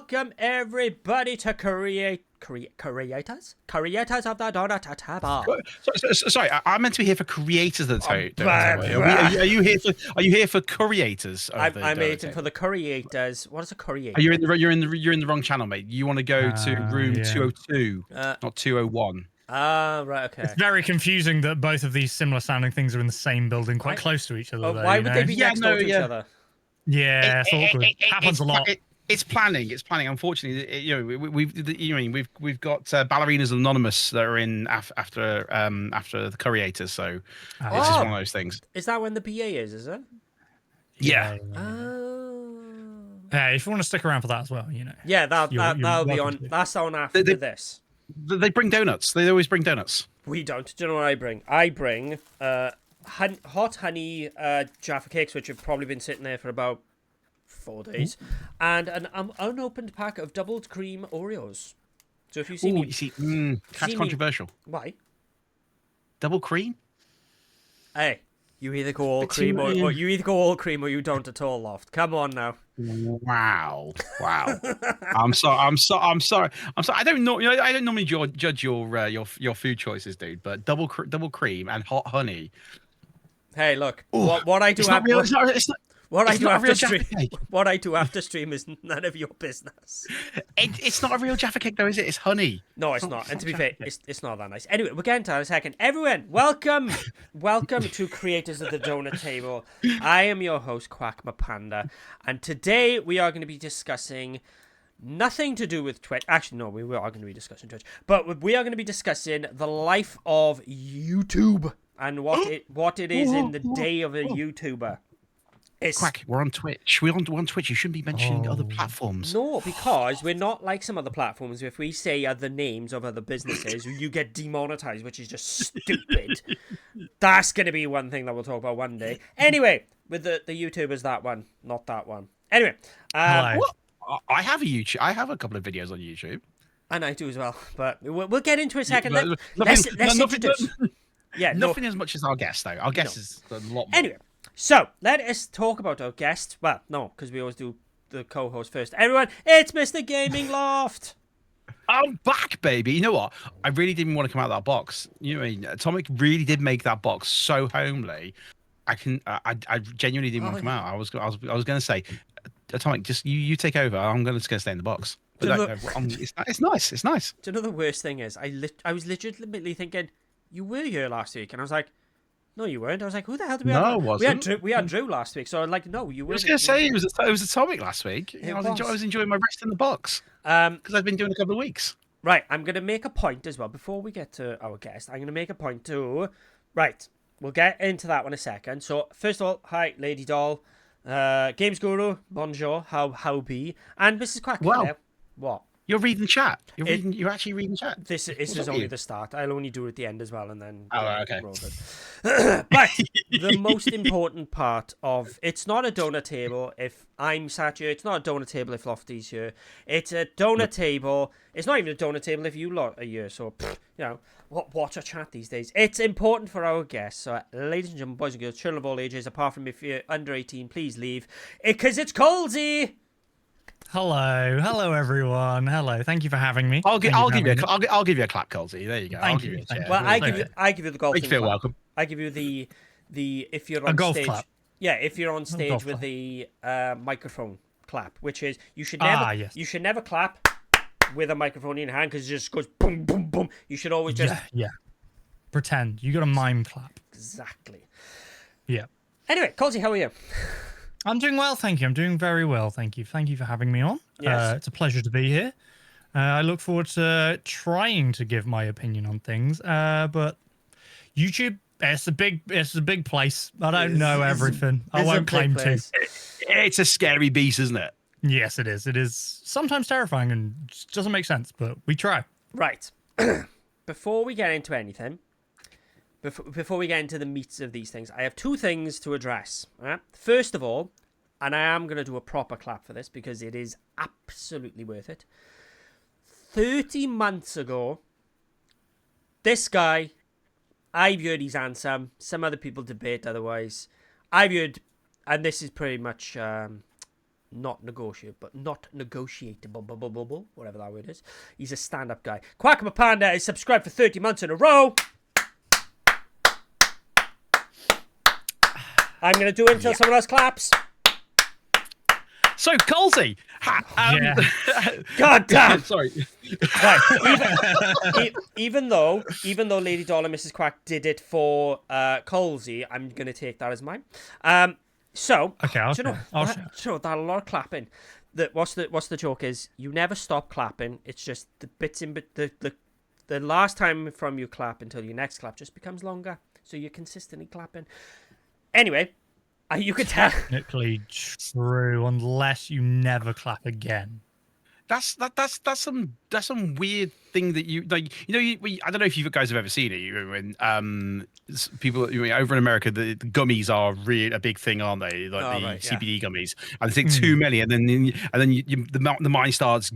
welcome everybody to creators of the Doughnut table. Sorry, I meant to be here for creators of the Doughnut table. Are you here for creators of the I'm Doughnut waiting table? for the creators. What is a creator? You're in the wrong channel, mate. You want to go to room 202, not 201. Right, okay. It's very confusing that both of these similar sounding things are in the same building, quite close to each other. Why would they be next door to each other? Yeah, it's awkward. Happens a lot. It's planning. Unfortunately, we've got Ballerinas Anonymous that are in after the creators. So it's just one of those things. Is that when the PA is it? Yeah. Hey, if you want to stick around for that as well, Yeah, that'll be on. That's on after this. They bring donuts. They always bring donuts. We don't. Do you know what I bring? I bring hot honey Jaffa cakes, which have probably been sitting there for about 4 days, and an unopened pack of doubled cream Oreos. So if you see that's controversial. Why? Double cream? Hey, you either go all cream or you don't at all, Loft. Come on now. Wow. I'm sorry. I don't normally judge your food choices, dude. But double cream and hot honey. Hey, look. What I do after stream is none of your business. It's not a real Jaffa cake, though, is it? It's honey. No, it's not. And to be fair, it's not that nice. Anyway, we're getting to that in a second. Everyone, welcome to Creators of the Doughnut Table. I am your host, Quack Panda, and today we are going to be discussing nothing to do with Twitch. Actually, no, we are going to be discussing Twitch, but we are going to be discussing the life of YouTube and what it is in the day of a YouTuber. Quack, we're on Twitch. We're on Twitch. You shouldn't be mentioning other platforms. No, because we're not like some other platforms. If we say other names of other businesses, you get demonetized, which is just stupid. That's going to be one thing that we'll talk about one day. Anyway, with the YouTubers, that one, not that one. Anyway. I have a YouTube. I have a couple of videos on YouTube. And I do as well, but we'll get into it in a second. Let's introduce. Nothing as much as our guest, though. Our guest is a lot more. Anyway. So, let us talk about our guest. Well, no, because we always do the co-host first. Everyone, it's Mr. Gaming Loft. I'm back, baby. You know what? I really didn't want to come out of that box. You know what I mean? Atomic really did make that box so homely. I genuinely didn't want to come out. I was going to say, Atomic, just you take over. I'm just going to stay in the box. But it's nice. It's nice. Do you know the worst thing is? I was legitimately thinking, you were here last week. And I was like, no, you weren't. I was like, who the hell did we have? No, I wasn't. We had Drew last week, so I was like, no, you weren't. I was going to say it was Atomic last week. I was enjoying my rest in the box because I've been doing a couple of weeks. Right, I'm going to make a point as well before we get to our guest. I'm going to make a point too. Right, we'll get into that one in a second. So first of all, hi, Lady Doll, Games Guru, bonjour, how be, and Mrs. Quack. Wow, what? You're reading chat. You're actually reading chat. This is only the start. I'll only do it at the end as well, and then. Okay. But the most important part of it's not a donut table if I'm sat here. It's not a donut table if Lofty's here. It's a donut table. It's not even a donut table if you lot are here. So watch a chat these days. It's important for our guests. So, ladies and gentlemen, boys and girls, children of all ages, apart from if you're under 18, please leave because it's Colsey. Hello everyone. Hello, thank you for having me. I'll give you a clap, Colsey. There you go. Thank you. Well, I give you the golf. Make you feel welcome. I give you the if you're on golf stage. Clap. Yeah, if you're on stage with the microphone clap, which is you should never clap with a microphone in your hand because it just goes boom boom boom. You should always just pretend. You got a mime clap. Exactly. Yeah. Anyway, Colsey, how are you? I'm doing well, thank you. I'm doing very well, thank you. Thank you for having me on. Yes. It's a pleasure to be here. I look forward to trying to give my opinion on things. But YouTube, it's a big place. I don't know everything. I won't claim to. It's a scary beast, isn't it? Yes, it is. It is sometimes terrifying and just doesn't make sense, but we try. Right. Before we get into anything, before we get into the meats of these things, I have two things to address. Right? First of all, and I am going to do a proper clap for this because it is absolutely worth it. 30 months ago, this guy, I've heard he's handsome. Some other people debate otherwise. I've heard, and this is pretty much not negotiable, whatever that word is. He's a stand-up guy. Quack Panda is subscribed for 30 months in a row. I'm going to do it until someone else claps. So, Colsey, God damn. Sorry. Right. Even though Lady Doll and Mrs. Quack did it for Colsey, I'm going to take that as mine. So, Okay, I'll do you know, I'll do you know that a lot of clapping. What's the joke is you never stop clapping. It's just the bits in the last time from you clap until your next clap just becomes longer. So you're consistently clapping. Anyway, you could tell. Technically true, unless you never clap again. That's some weird thing that you like. I don't know if you guys have ever seen it. When people over in America, the gummies are really a big thing, aren't they? Like CBD gummies, and they take too many, and then the mind starts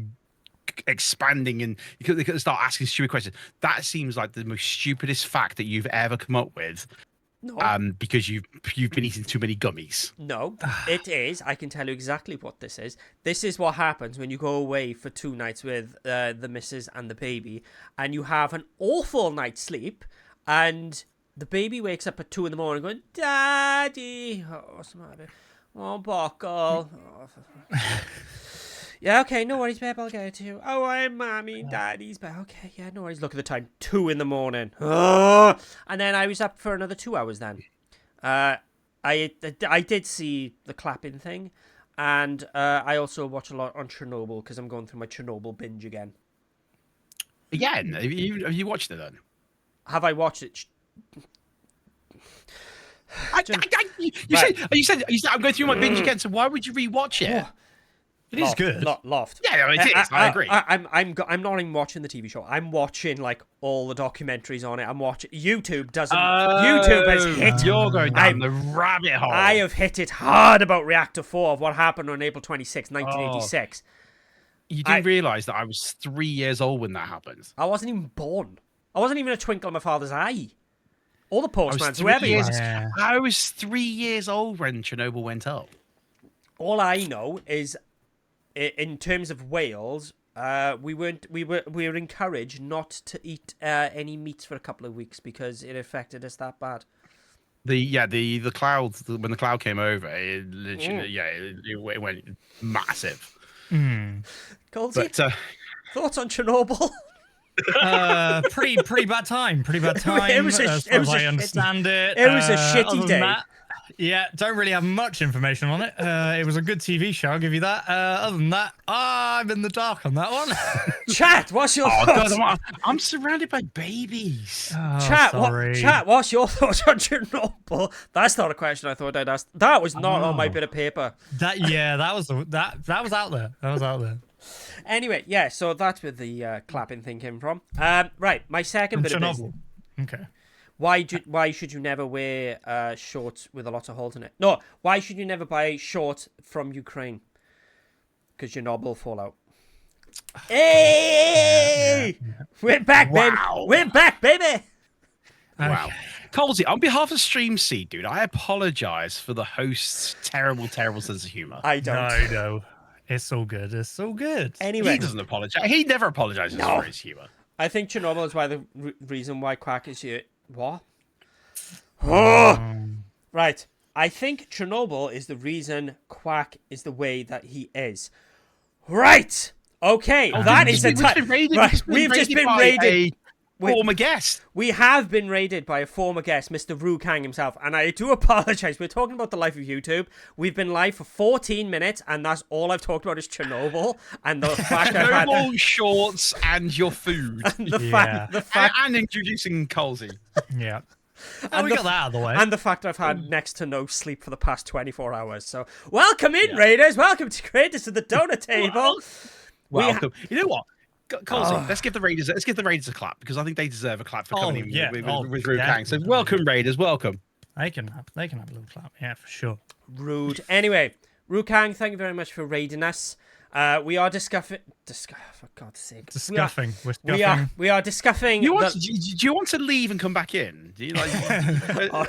expanding, and you can start asking stupid questions. That seems like the most stupidest fact that you've ever come up with. No. Because you've been eating too many gummies. No, it is. I can tell you exactly what this is. This is what happens when you go away for 2 nights with the missus and the baby, and you have an awful night's sleep, and the baby wakes up at 2 a.m. going, "Daddy, what's the matter? Oh, buckle." Yeah, okay, no worries, babe, I'll get it to you. Oh, I'm mommy, daddy's back. Okay, yeah, no worries. Look at the time, 2 a.m. Oh! And then I was up for another 2 hours then. I did see the clapping thing, and I also watch a lot on Chernobyl because I'm going through my Chernobyl binge again. Again? Have you watched it then? Have I watched it? You said I'm going through my binge again, so why would you rewatch it? Oh. It is good. Loft. Yeah, it is. I agree. I'm not even watching the TV show. I'm watching like all the documentaries on it. I'm watching. YouTube doesn't. YouTube has hit. You're going down the rabbit hole. I have hit it hard about Reactor 4 of what happened on April 26, 1986. You didn't realise that I was 3 years old when that happened. I wasn't even born. I wasn't even a twinkle in my father's eye. All the postmans, I was 3 years old when Chernobyl went up. All I know is, in terms of Wales, we were encouraged not to eat any meats for a couple of weeks because it affected us that bad. The clouds, when the cloud came over, it literally it went massive. Colsey, thoughts on Chernobyl? Pretty bad time. Pretty bad time. It was I understand it. It was a shitty day. Yeah, don't really have much information on it. It was a good TV show, I'll give you that. Other than that, I'm in the dark on that one. Chat, what's your thoughts? God, I'm surrounded by babies. Chat, what's your thoughts on Chernobyl? That's not a question I thought I'd ask. That was not on my bit of paper. That was out there. That was out there. Anyway, yeah, so that's where the clapping thing came from. Right, my second bit of business. Okay. Why should you never wear shorts with a lot of holes in it? No, why should you never buy shorts from Ukraine? Because your knob will fall out. Hey! Yeah. We're back, baby! We're back, baby! Wow. Colsey, on behalf of Stream Seed, dude, I apologize for the host's terrible sense of humor. I don't. No. It's all good. It's all good. Anyway. He doesn't apologize. He never apologizes for his humor. I think Chernobyl is why the reason why Quack is here. What? Right. I think Chernobyl is the reason Quack is the way that he is. Right. Okay. That is the time. We've just been raided. Former guest. We have been raided by a former guest, Mr. Ru Kang himself, and I do apologize. We're talking about the life of YouTube. We've been live for 14 minutes, and that's all I've talked about is Chernobyl and the fact I've had Chernobyl, shorts, and your food, and the fact, and introducing Colsey. Yeah. And we got that out of the way. And the fact I've had next to no sleep for the past 24 hours. So, welcome in, Raiders. Welcome to Creators of the Doughnut Table. Welcome. You know what? Colsey, let's give the Raiders a clap because I think they deserve a clap for coming in with Ru Kang. So welcome, Raiders, welcome. They can have a little clap, yeah, for sure. Rude. Anyway, Rukang, thank you very much for raiding us. We are discussing. For God's sake. Discussing. We're discussing. We are discussing. Do you want to leave and come back in? Do you like?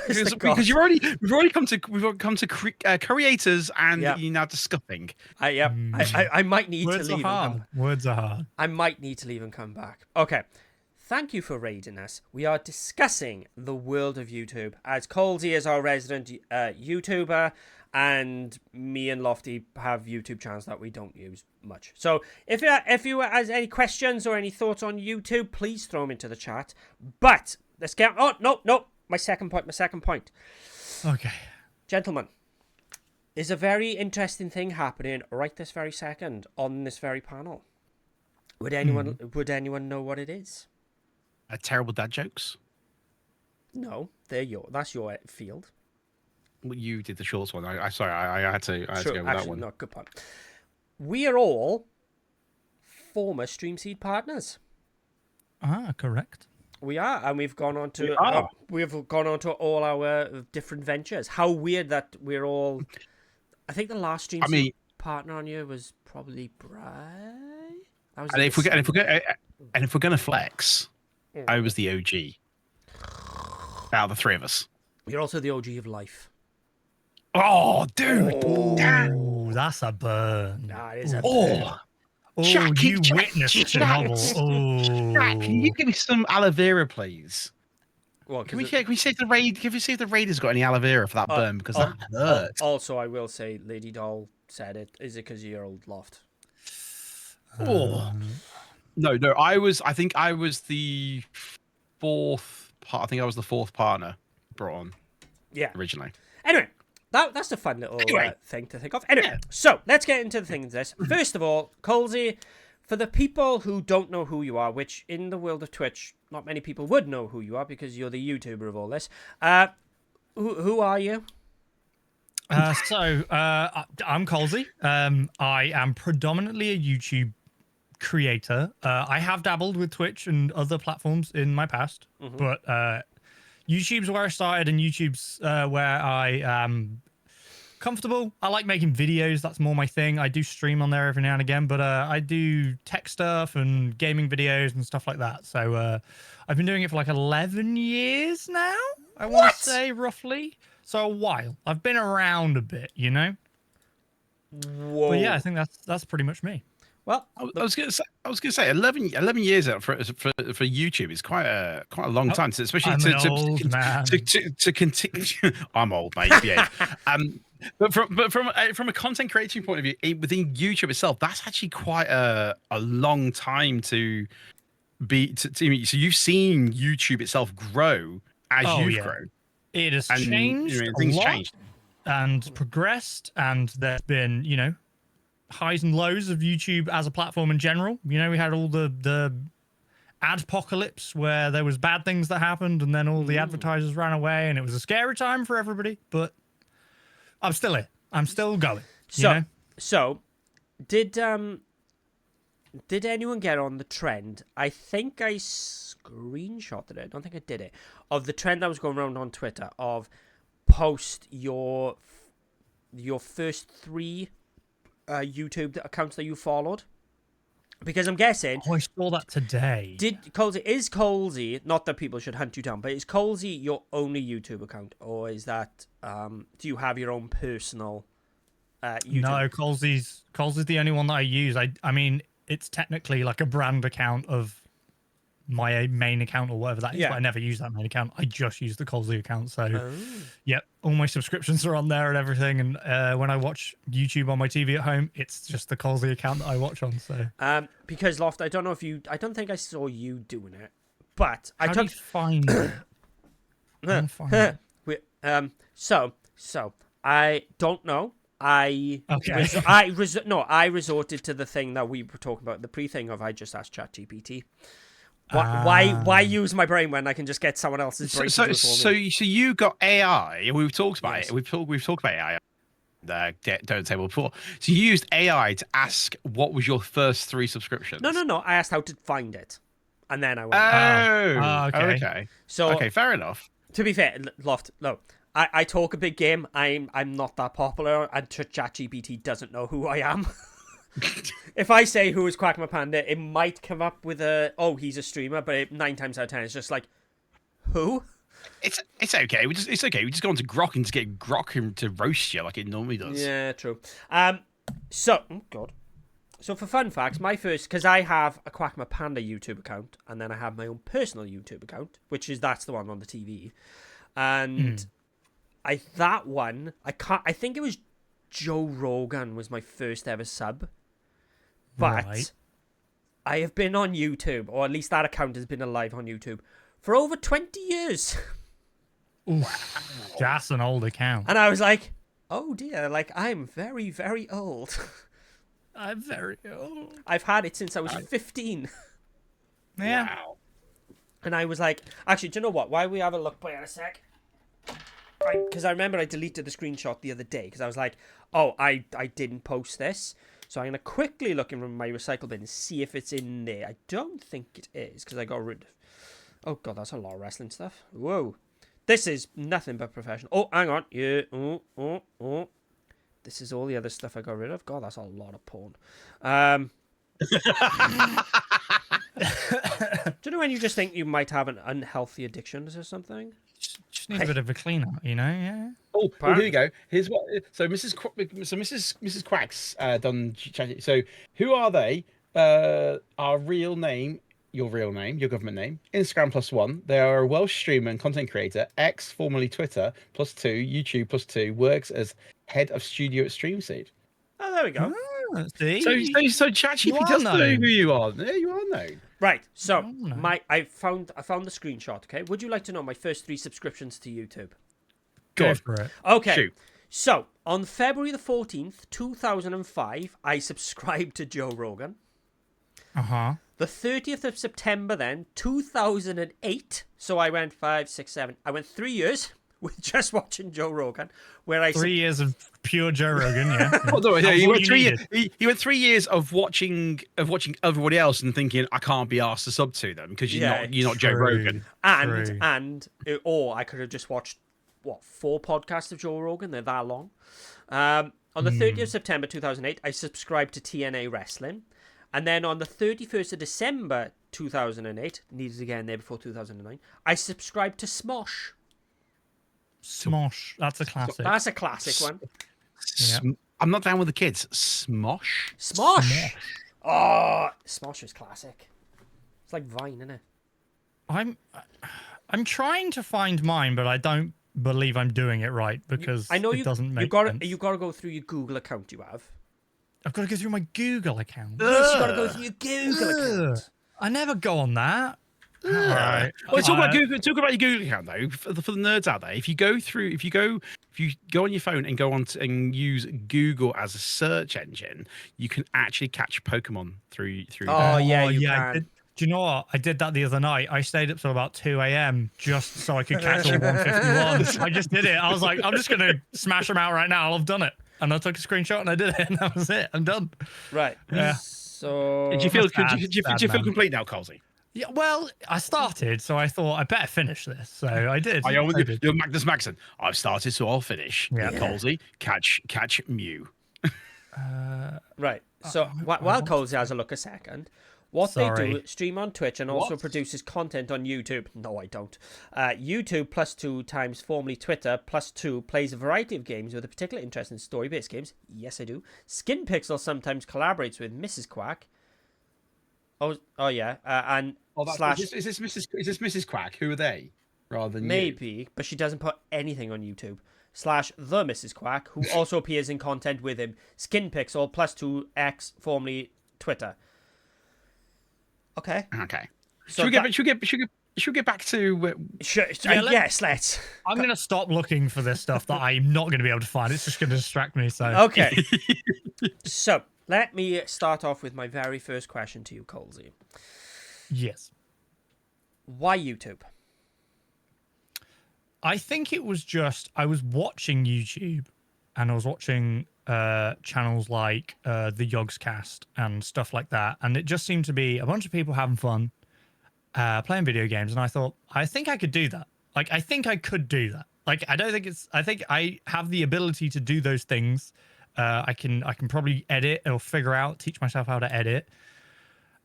Because we've already come to creators, and you're now discussing. I might need to leave. Words are hard. I might need to leave and come back. Okay. Thank you for raiding us. We are discussing the world of YouTube, as Colsey is our resident YouTuber, and me and Lofty have YouTube channels that we don't use much. So if you has any questions or any thoughts on YouTube, please throw them into the chat. But let's get... Oh, no. My second point. Okay. Gentlemen, there's a very interesting thing happening right this very second on this very panel. Would anyone know what it is? Terrible dad jokes? No, that's your field. Well, you did the shorts one. I had to go with that one. No, good point. We are all former StreamSeed partners. Correct. We are, and we've gone on to all our different ventures. How weird that we're all. I think the last StreamSeed partner on you was probably Bry. And if we're gonna flex, I was the OG out of the three of us. You're also the OG of life. Oh, dude! Oh, that's a burn. That is a burn. You witnessed Chernobyl. Jack, can you give me some aloe vera, please? Well, can we see if the raid? Can we see if the raid has got any aloe vera for that burn? Because that hurts. Also, I will say, Lady Doll said it. Is it because of your old loft? No. I think I was the fourth part. I think I was the fourth partner brought on. Yeah. Originally. Anyway, that's a fun little thing to think of. Anyway, so let's get into the things. First of all, Colsey, for the people who don't know who you are, which in the world of Twitch, not many people would know who you are because you're the YouTuber of all this. Who are you? I'm Colsey. I am predominantly a YouTube creator. I have dabbled with Twitch and other platforms in my past, but YouTube's where I started, and YouTube's where I am comfortable. I like making videos. That's more my thing. I do stream on there every now and again, but I do tech stuff and gaming videos and stuff like that. So I've been doing it for like 11 years now, I want to say, roughly. So a while. I've been around a bit, you know? Whoa. But yeah, I think that's pretty much me. Well, I was gonna say 11 years out for YouTube is quite a long time, especially to continue. I'm old, mate. Yeah. But from a content creation point of view, within YouTube itself, that's actually quite a long time to be. So you've seen YouTube itself grow as you've grown. It has changed. Things changed and progressed, and there's been highs and lows of YouTube as a platform in general. We had all the adpocalypse where there was bad things that happened, and then all the advertisers ran away, and it was a scary time for everybody. But I'm still here. I'm still going. So did anyone get on the trend? I think I screenshotted it. I don't think I did it. Of the trend that was going around on Twitter of post your first 3 YouTube accounts that you followed, because I'm guessing. I saw that today. Is Colsey, not that people should hunt you down, but is Colsey your only YouTube account, or is that do you have your own personal YouTube? No, Colsey's the only one that I use. I mean, it's technically like a brand account of my main account or whatever that is, but I never use that main account. I just use the Colsey account. So, yep, all my subscriptions are on there and everything. And when I watch YouTube on my TV at home, it's just the Colsey account that I watch on. So, because Loft, I don't think I saw you doing it, but How do you find it? So I don't know. I resorted to the thing that we were talking about, the pre-thing of I just asked ChatGPT. Why use my brain when I can just get someone else's brain? So you got AI. We've talked about it. We've talked about AI. The donut table before. So you used AI to ask what was your first 3 subscriptions. No. I asked how to find it, and then I went. Okay. So fair enough. To be fair, Loft, no. I talk a big game. I'm not that popular, and ChatGPT doesn't know who I am. If I say who is Quack Panda, it might come up with he's a streamer, but 9 times out of 10 it's just like, who? It's okay. It's okay. We just go on to Grok and just get Grok to roast you like it normally does. Yeah, true. So, oh God. So for fun facts, my first, because I have a Quack Panda YouTube account, and then I have my own personal YouTube account, that's the one on the TV, and I think it was Joe Rogan was my first ever sub, but Right. I have been on YouTube, or at least that account has been alive on YouTube for over 20 years. Oof, that's an old account. And I was like, oh dear, like I'm very, very old. I'm very old. I've had it since I was 15. Yeah. Wow. And I was like, actually, do you know what? Why we have a look by in a sec? Because I remember I deleted the screenshot the other day because I was like, oh, I didn't post this. So I'm going to quickly look in my recycle bin and see if it's in there. I don't think it is because I got rid of... Oh, God, that's a lot of wrestling stuff. Whoa. This is nothing but professional. Oh, hang on. Yeah. Oh. This is all the other stuff I got rid of. God, that's a lot of porn. Do you know when you just think you might have an unhealthy addiction or something? Just need a bit of a clean out, you know? Yeah. Oh, here we go. Here's what. So Mrs. Quack's done. So who are they? Our real name, your government name, Instagram +1. They are a Welsh streamer and content creator. X, formerly Twitter, +2, YouTube +2. Works as head of studio at StreamSeed. Oh, there we go. Ah, see? So ChatGPT does know who you are. Yeah, you are known. Right. So no. I found the screenshot. Okay. Would you like to know my first 3 subscriptions to YouTube? Go for it. Okay. Shoot. So on February the 14th, 2005, I subscribed to Joe Rogan. Uh-huh. The 30th of September, then 2008. So I went 5, 6, 7. I went 3 years with just watching Joe Rogan, where I 3 years of pure Joe Rogan, yeah. Oh, no, That's he all went you 3 needed. years. He went 3 years of watching everybody else and thinking I can't be asked to sub to them because you're not Joe True, Rogan. true. Or I could have just watched 4 podcasts of Joe Rogan. They're that long. On the 30th of September 2008, I subscribed to TNA Wrestling. And then on the 31st of December 2008, needed to get in there before 2009, I subscribed to Smosh. Smosh. That's a classic. That's a classic one. Yeah. I'm not down with the kids. Smosh. Smosh! Oh, Smosh is classic. It's like Vine, isn't it? I'm trying to find mine, but I don't believe I'm doing it right because I know it doesn't make sense. sense. You got to go through your Google account you have. I've got to go through my Google account. Yes, you got to go through your Google account. I never go on that. Right. Well, talk about Google. Talk about your Google account though. For the nerds out there, if you go on your phone and and use Google as a search engine, you can actually catch Pokemon through. Oh, yeah, you I can. did. Do you know what? I did that the other night. I stayed up till about 2 a.m. just so I could catch all 151. I just did it. I was like, I'm just gonna smash them out right now. I've done it, and I took a screenshot and I did it, and that was it. I'm done. Right. Yeah. So... Did you feel? Sad, Did you sad feel man. complete now, Colsey? Yeah. Well, I started, so I thought I better finish this. So I did. I I did. You're Magnus Maxon. I've started, so I'll finish. Yeah. Colsey, catch Mew. Right. So while Coles has a look a second, what they Sorry. do, stream on Twitch and also produces content on YouTube. No, I don't. YouTube +2 times formerly Twitter +2 plays a variety of games with a particular interest in story-based games. Yes, I do. Skin Pixel sometimes collaborates with Mrs. Quack. Oh yeah. And slash Is this Mrs. Quack? Who are they? Rather than you? maybe, but she doesn't put anything on YouTube. / the Mrs. Quack, who also appears in content with him. Skin Pixel +2 X formerly Twitter. Okay. Okay. So Should we get back to? Yes, let's. I'm gonna stop looking for this stuff that I'm not gonna be able to find. It's just gonna distract me. So Okay. So let me start off with my very first question to you, Colsey. yes. Why YouTube? I think it was just I was watching YouTube and I was watching channels like the Yogscast and stuff like that, and it just seemed to be a bunch of people having fun playing video games, and I thought I think I could do that. Like I think I could do that. Like, I don't think it's. I think I have the ability to do those things. I can probably edit or figure out, teach myself how to edit.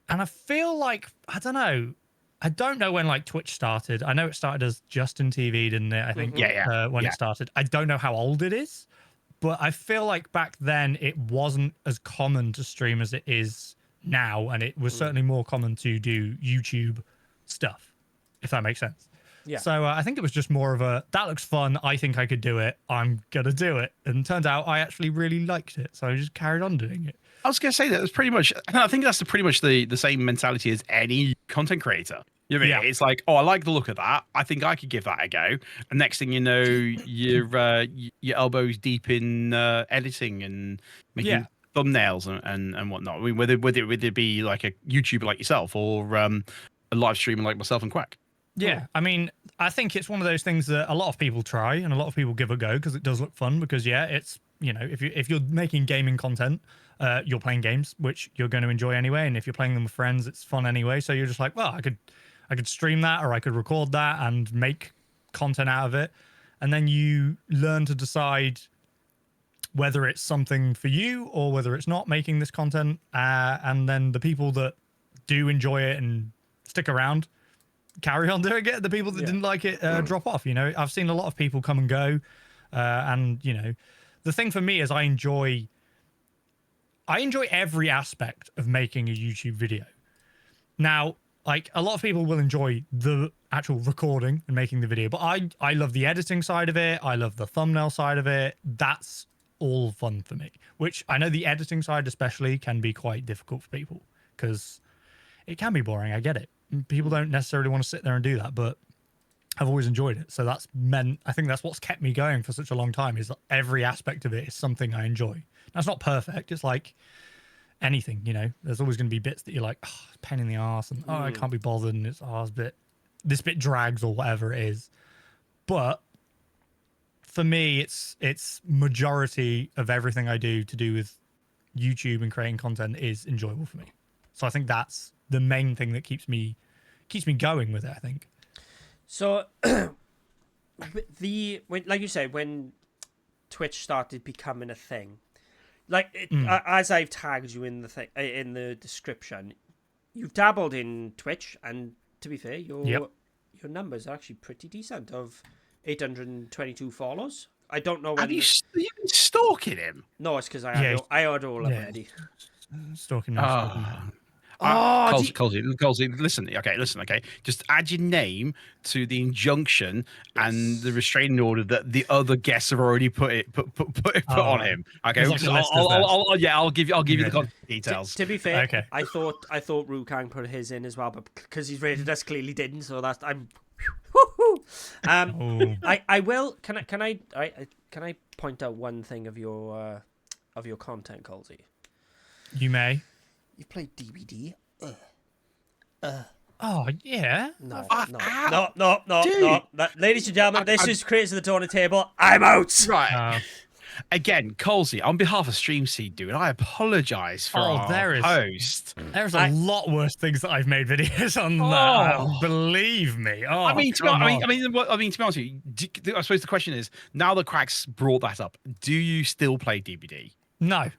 And I feel like I don't know. I don't know when like Twitch started. I know it started as Justin TV, didn't it? I think when it started. I don't know how old it is, but I feel like back then it wasn't as common to stream as it is now, and it was certainly more common to do YouTube stuff, if that makes sense. Yeah. So I think it was just more of a, that looks fun. I think I could do it. I'm going to do it. And turns out I actually really liked it. So I just carried on doing it. I was going to say that it's pretty much, I think that's pretty much the same mentality as any content creator. You know what I mean? It's like, oh, I like the look of that. I think I could give that a go. And next thing you know, your elbows deep in editing and making thumbnails and whatnot. I mean, whether it be like a YouTuber like yourself or a live streamer like myself and Quack. Yeah, I mean, I think it's one of those things that a lot of people try and a lot of people give a go because it does look fun. Because it's, you know, if you're making gaming content, you're playing games which you're going to enjoy anyway, and if you're playing them with friends, it's fun anyway. So you're just like, well, I could stream that, or I could record that and make content out of it, and then you learn to decide whether it's something for you or whether it's not making this content. And then the people that do enjoy it and stick around carry on doing it. The people that didn't like it drop off. You know, I've seen a lot of people come and go, and you know, the thing for me is I enjoy every aspect of making a YouTube video. Now, like, a lot of people will enjoy the actual recording and making the video, but I love the editing side of it. I love the thumbnail side of it. That's all fun for me, which I know the editing side especially can be quite difficult for people because it can be boring. I get it. People don't necessarily want to sit there and do that, but I've always enjoyed it. So I think that's what's kept me going for such a long time, is that every aspect of it is something I enjoy. That's not perfect. It's like anything, you know, there's always going to be bits that you're like, oh, pain in the ass, and I can't be bothered, and it's this bit drags or whatever it is. But for me, it's majority of everything I do to do with YouTube and creating content is enjoyable for me. So I think that's the main thing that keeps me going with it, I think. So like you said, when Twitch started becoming a thing, like as I've tagged you in the description, you've dabbled in Twitch, and to be fair, your numbers are actually pretty decent, of 822 follows. I don't know whether you been stalking him. No, it's because I had all already. Stalking. Colsey, listen, okay. Just add your name to the injunction and the restraining order that the other guests have already put on him. Okay, like I'll give you the contact details. To be fair, okay. I thought Rukang put his in as well, but because he's rated us, clearly didn't. So that's I will. Can I point out one thing of your content, Colsey? You may. You played DBD. Oh yeah. No. Ladies and gentlemen, this is Creators of the Doughnut Table. I'm out. Right. Again, Colsey, on behalf of Stream Seed, dude, I apologize for our host. There's a lot worse things that I've made videos on that. Believe me. Oh, I mean, to be honest with you, I suppose the question is, now that Quack's brought that up, do you still play DBD? No.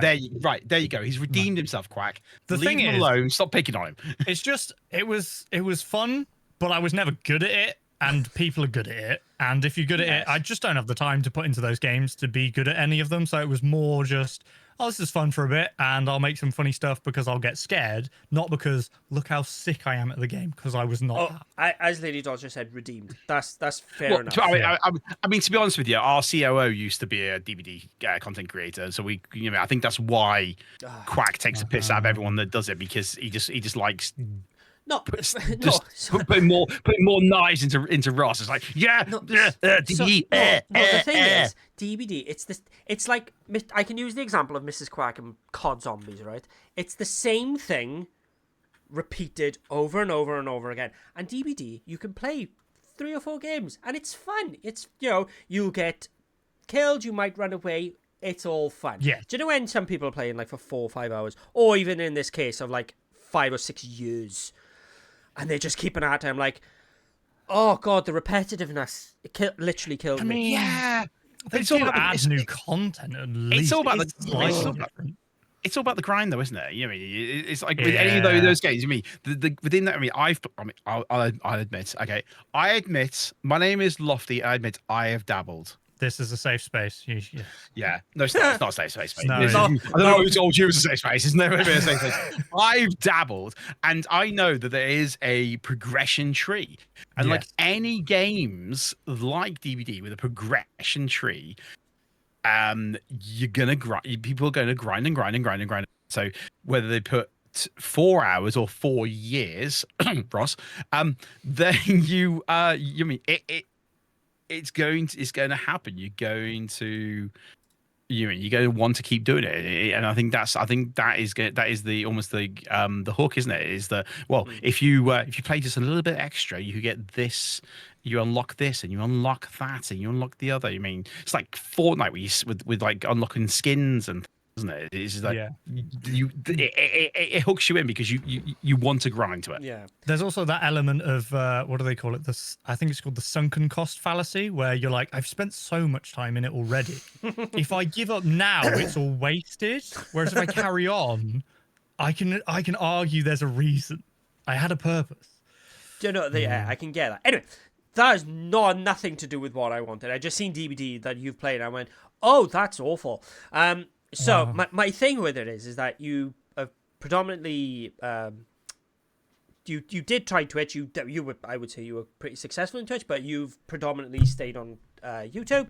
There you go. He's redeemed himself, Quack. Leave him alone. Stop picking on him. It's just it was fun, but I was never good at it, and people are good at it. And if you're good at it, I just don't have the time to put into those games to be good at any of them. So it was more just, oh, this is fun for a bit, and I'll make some funny stuff because I'll get scared, not because look how sick I am at the game, because I was not. As Lady Dodger said, redeemed. That's fair enough. I mean, to be honest with you, our COO used to be a DVD content creator, so I think that's why Quack takes a piss out of everyone that does it, because he just likes. Putting more knives into Ross. It's like, DBD. The thing is, DBD. It's like, I can use the example of Mrs. Quack and COD Zombies, right? It's the same thing repeated over and over and over again. And DBD, you can play 3 or 4 games, and it's fun. It's, you'll get killed, you might run away. It's all fun. Yeah. Do you know when some people are playing like for 4 or 5 hours, or even in this case of like 5 or 6 years? And they're just keeping at him like, Oh god, the repetitiveness literally killed I me. mean, Yeah, but they it's all do about add new content at least. it's all about It's the slightly different. it's all about the grind, though, isn't it? You know, what I mean, it's like with any of Yeah. those games. I mean, within that, I'll admit, okay, I admit, my name is Lofty. I admit, I have dabbled. This is a safe space. Yeah, no, it's not. It's not a safe space, mate. No. I don't know who told you it was a safe space. It's never been a safe space. I've dabbled, and I know that there is a progression tree, and like Yes. any games like DVD with a progression tree, you're gonna grind. People are going to grind and grind and grind and grind. So whether they put 4 hours or 4 years, Ross, then you mean it's going to happen. You're going to you're going to want to keep doing it, and I think that is the almost the hook, isn't it? Is that, well, if you play just a little bit extra, you get this, you unlock this, and you unlock that, and you unlock the other. I mean, it's like Fortnite with like unlocking skins and, isn't it? It's just like, Yeah. it hooks you in because you want to grind to it. Yeah. There's also that element of what do they call it? This, I think it's called the sunken cost fallacy, where you're like, I've spent so much time in it already. If I give up now, it's all wasted. Whereas if I carry on, I can argue there's a reason. I had a purpose. Do you know? Yeah, I can get that. Anyway, that has nothing to do with what I wanted. I just seen DVD that you've played, and I went, "Oh, that's awful." So my thing with it is that you have predominantly you did try Twitch. You were, I would say, you were pretty successful in Twitch, but you've predominantly stayed on YouTube.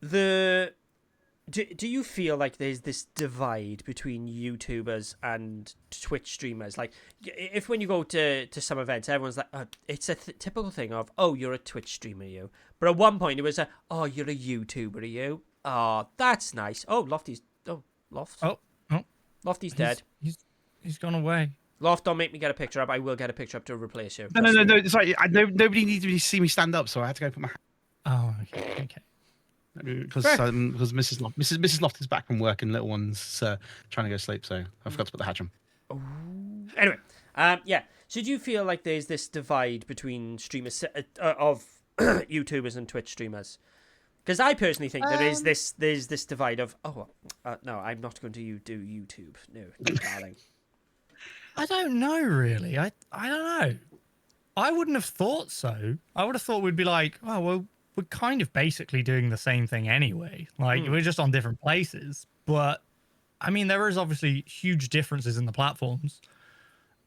Do you feel like there's this divide between YouTubers and Twitch streamers? Like, if when you go to some events, everyone's like, it's a typical thing of, oh, you're a Twitch streamer, you. But at one point, it was oh, you're a YouTuber, you. Oh, that's nice. Oh, Lofty's dead. He's gone away. Loft, don't make me get a picture up. I will get a picture up to replace you. No. Sorry, nobody needs to see me stand up, so I had to go put my. Oh, okay. Because Mrs. Loft is back from work and little one's trying to go to sleep, so I forgot to put the hatch on. Anyway, yeah. So do you feel like there's this divide between streamers of YouTubers and Twitch streamers? Because I personally think there's this divide of, no, I'm not going to do YouTube. No, darling. I don't know, really. I don't know. I wouldn't have thought so. I would have thought we'd be like, oh, well, we're kind of basically doing the same thing anyway. Like, we're just on different places. But, I mean, there is obviously huge differences in the platforms.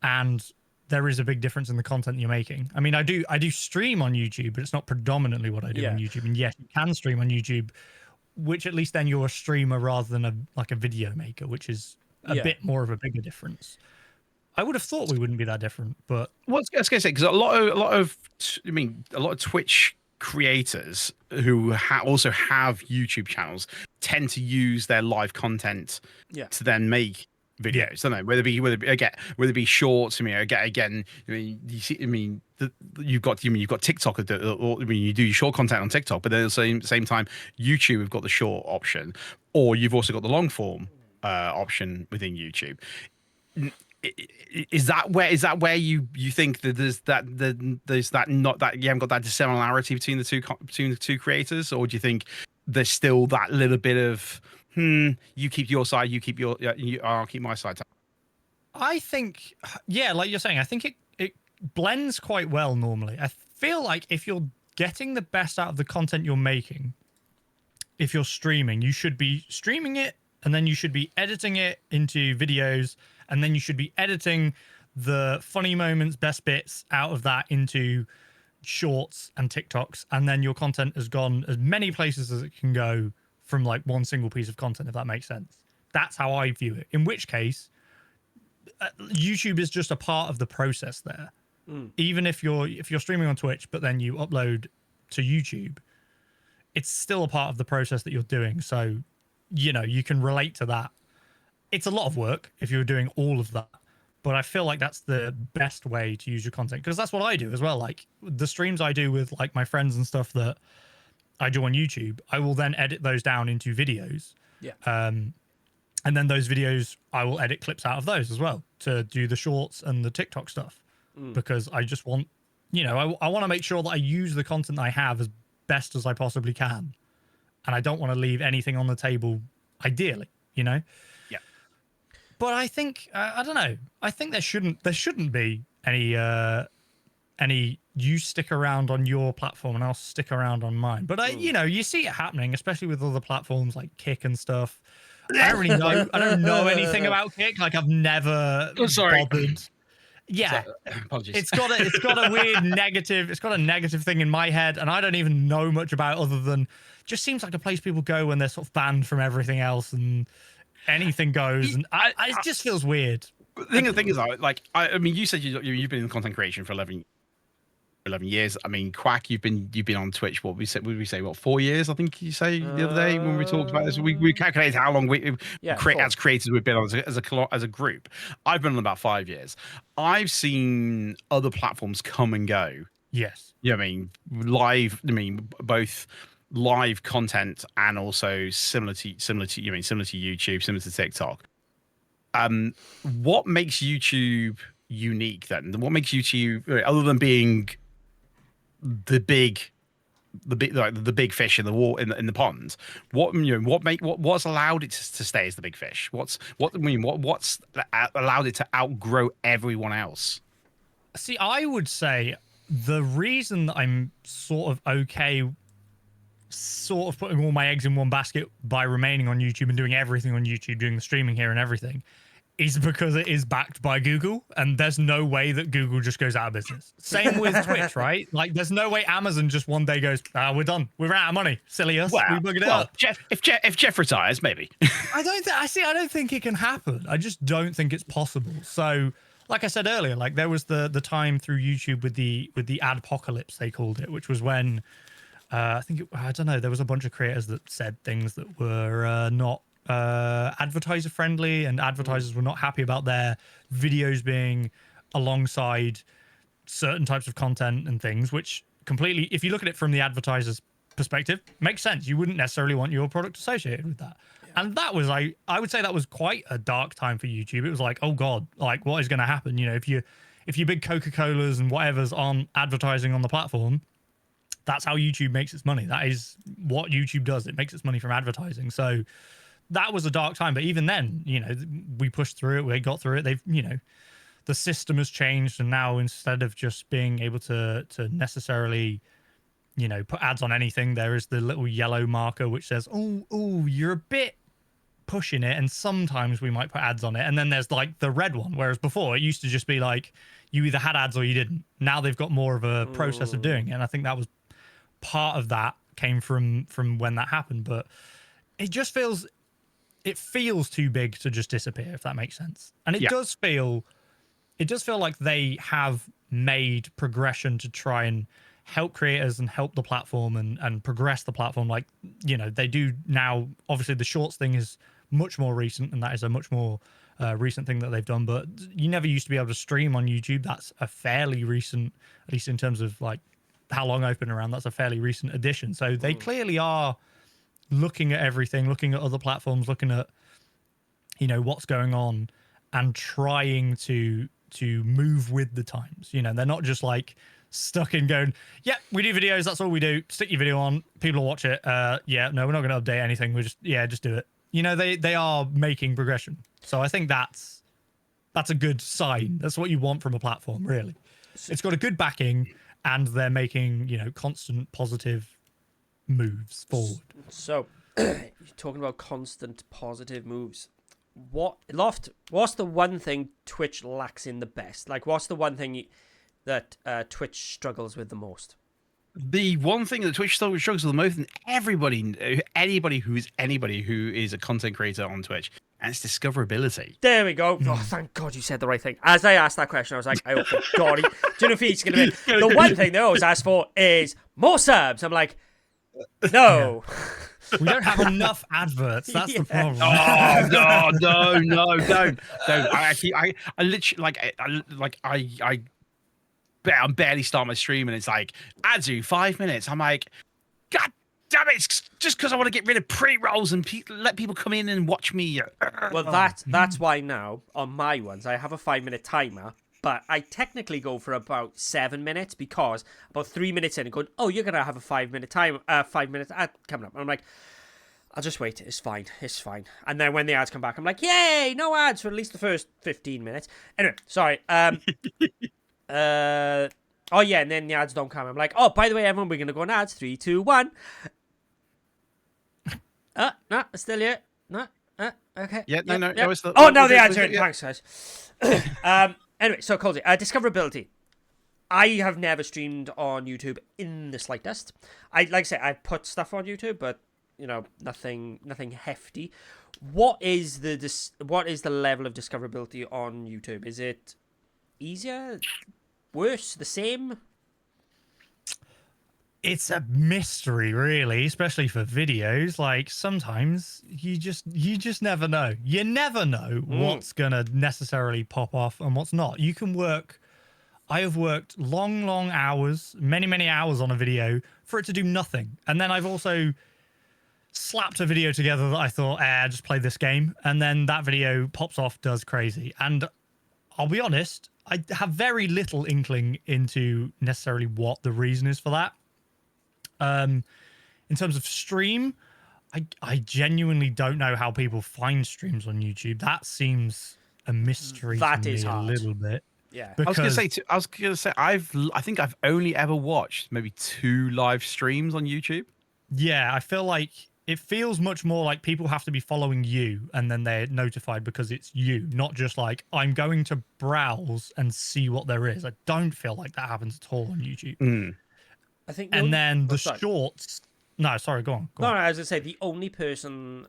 And there is a big difference in the content you're making. I mean, I do stream on YouTube, but it's not predominantly what I do on YouTube. And yes, you can stream on YouTube, which at least then you're a streamer rather than a video maker, which is a bit more of a bigger difference. I would have thought we wouldn't be that different, but I was going to say, because a lot of Twitch creators who also have YouTube channels tend to use their live content to then make videos, don't they? Whether it be shorts. I mean, again, I mean, you see, I mean, you've got TikTok, or I mean, you do your short content on TikTok, but then at the same time, YouTube have got the short option, or you've also got the long form option within YouTube. Is that where you think that there's that not that you haven't got that dissimilarity between the two creators, or do you think there's still that little bit of you keep your side, I'll keep my side? I think, like you're saying, I think it blends quite well normally. I feel like if you're getting the best out of the content you're making, if you're streaming, you should be streaming it, and then you should be editing it into videos, and then you should be editing the funny moments, best bits out of that into shorts and TikToks, and then your content has gone as many places as it can go from like one single piece of content, if that makes sense. That's how I view it. In which case, YouTube is just a part of the process there. Even if you're streaming on Twitch, but then you upload to YouTube, it's still a part of the process that you're doing. So, you can relate to that. It's a lot of work if you're doing all of that, but I feel like that's the best way to use your content, because that's what I do as well. Like the streams I do with like my friends and stuff that I do on YouTube, I will then edit those down into videos. And then those videos, I will edit clips out of those as well to do the shorts and the TikTok stuff, because I just want you know, I want to make sure that I use the content I have as best as I possibly can, and I don't want to leave anything on the table. Ideally, you know. Yeah. But I think I don't know. I think there shouldn't be any you stick around on your platform and I'll stick around on mine. But you know, you see it happening, especially with other platforms like Kick and stuff. I don't really know. I don't know anything about Kick. Like I've never bothered. Yeah, apologies. it's got a weird negative. It's got a negative thing in my head, and I don't even know much about other than just seems like a place people go when they're sort of banned from everything else and anything goes. And it just feels weird. The thing is, I mean, you said you've been in content creation for 11 years. I mean, Quack, you've been on Twitch. What we say? What, 4 years? I think you say the other day when we talked about this. We calculated how long as creators we've been on as a group. I've been on about 5 years. I've seen other platforms come and go. Yes. Yeah, I mean, both live content and also similar to YouTube, similar to TikTok. What makes YouTube unique then? What makes YouTube, other than being the big fish in the water in the pond, what's allowed it to stay as the big fish? What's allowed it to outgrow everyone else? See, I would say the reason that I'm sort of okay putting all my eggs in one basket by remaining on YouTube and doing everything on YouTube, doing the streaming here and everything, is because it is backed by Google, and there's no way that Google just goes out of business. Same with Twitch, right? Like, there's no way Amazon just one day goes, we're done. We're out of money. Silly us. We buggered it up. If Jeff retires, maybe. I don't think it can happen. I just don't think it's possible. So, like I said earlier, like there was the time through YouTube with the adpocalypse, they called it, which was when I don't know, there was a bunch of creators that said things that were not advertiser friendly, and advertisers were not happy about their videos being alongside certain types of content and things, which completely, if you look at it from the advertiser's perspective, makes sense. You wouldn't necessarily want your product associated with that. And that was, I would say that was quite a dark time for YouTube. It was like, oh God, like what is going to happen? You know, if your big Coca-Colas and whatever's on advertising on the platform, that's how YouTube makes its money. That is what YouTube does. It makes its money from advertising. So that was a dark time. But even then, you know, we pushed through it. We got through it. They've, you know, the system has changed. And now instead of just being able to necessarily, you know, put ads on anything, there is the little yellow marker which says, oh, you're a bit pushing it. And sometimes we might put ads on it. And then there's like the red one. Whereas before it used to just be like, you either had ads or you didn't. Now they've got more of a process of doing it. And I think that was part of that came from when that happened. But it just feels too big to just disappear, if that makes sense. And it does feel like they have made progression to try and help creators and help the platform and progress the platform. Like, you know, they do now. Obviously the shorts thing is much more recent, and that is a much more recent thing that they've done. But you never used to be able to stream on YouTube. That's a fairly recent, at least in terms of like how long I've been around, that's a fairly recent addition. So they clearly are looking at everything, looking at other platforms, looking at, you know, what's going on and trying to move with the times. You know, they're not just like stuck in going, yeah, we do videos, that's all we do. Stick your video on, people will watch it. Yeah, no, we're not going to update anything. We just do it. You know, they are making progression. So I think that's a good sign. That's what you want from a platform, really. It's got a good backing, and they're making, you know, constant positive moves forward. So, you're talking about constant positive moves. What's the one thing Twitch lacks in the best? Like, what's the one thing that Twitch struggles with the most? The one thing that Twitch struggles with the most, and anybody who is a content creator on Twitch, and it's discoverability. There we go. Oh, thank God you said the right thing. As I asked that question, I was like, oh God, do you know if he's going to be... The one thing they always ask for is more subs. I'm like, no. Yeah. We don't have enough adverts. That's the problem. Oh, no, don't. I literally, I'm barely starting my stream and it's like, ads you 5 minutes. I'm like, God damn it, it's just because I want to get rid of pre-rolls and let people come in and watch me. Well, that's why now on my ones I have a 5-minute timer, but I technically go for about 7 minutes because about 3 minutes in, and going, oh, you're gonna have a 5 minute time, 5 minutes ad coming up. And I'm like, I'll just wait. It's fine. It's fine. And then when the ads come back, I'm like, yay, no ads for at least the first 15 minutes. Anyway, sorry. Oh yeah, and then the ads don't come. I'm like, oh, by the way, everyone, we're gonna go on ads. 3, 2, 1. No, still here. No, okay. Yeah, no, yeah. it's the, oh, now the ads are in. yeah. Thanks, guys. Anyway, so Colsey, discoverability. I have never streamed on YouTube in the slightest. Like I say, I put stuff on YouTube, but nothing hefty. What is the level of discoverability on YouTube? Is it easier, worse, the same? It's a mystery, really, especially for videos. Like, sometimes you just never know. You never know what's gonna necessarily pop off and what's not. You can work. I have worked long hours, many hours on a video for it to do nothing, and then I've also slapped a video together that I thought, just play this game, and then that video pops off, does crazy. And I'll be honest, I have very little inkling into necessarily what the reason is for that. In terms of stream, I genuinely don't know how people find streams on YouTube. That seems a mystery to me a little bit. Yeah. I was gonna say I think I've only ever watched maybe 2 live streams on YouTube. Yeah, I feel like it feels much more like people have to be following you and then they're notified because it's you, not just like, I'm going to browse and see what there is. I don't feel like that happens at all on YouTube. I think and then the shorts. No, sorry, go on. No, I was going to say, the only person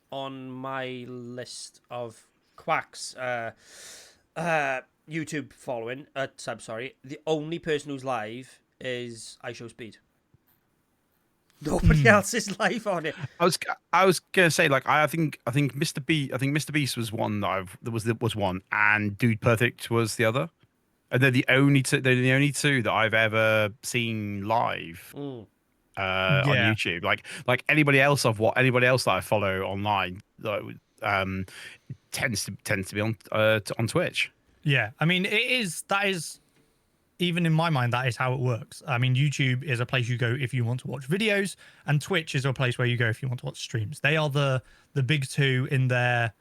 on my list of Quack's YouTube following, the only person who's live is I Show Speed. Nobody else is live on it. I was gonna say, like, I think Mr. Beast was one that was one, and Dude Perfect was the other. And they're the only two that I've ever seen live on YouTube. Like anybody else that I follow online, tends to be on Twitch. Yeah, I mean, that is even in my mind, that is how it works. I mean, YouTube is a place you go if you want to watch videos, and Twitch is a place where you go if you want to watch streams. They are the big two in their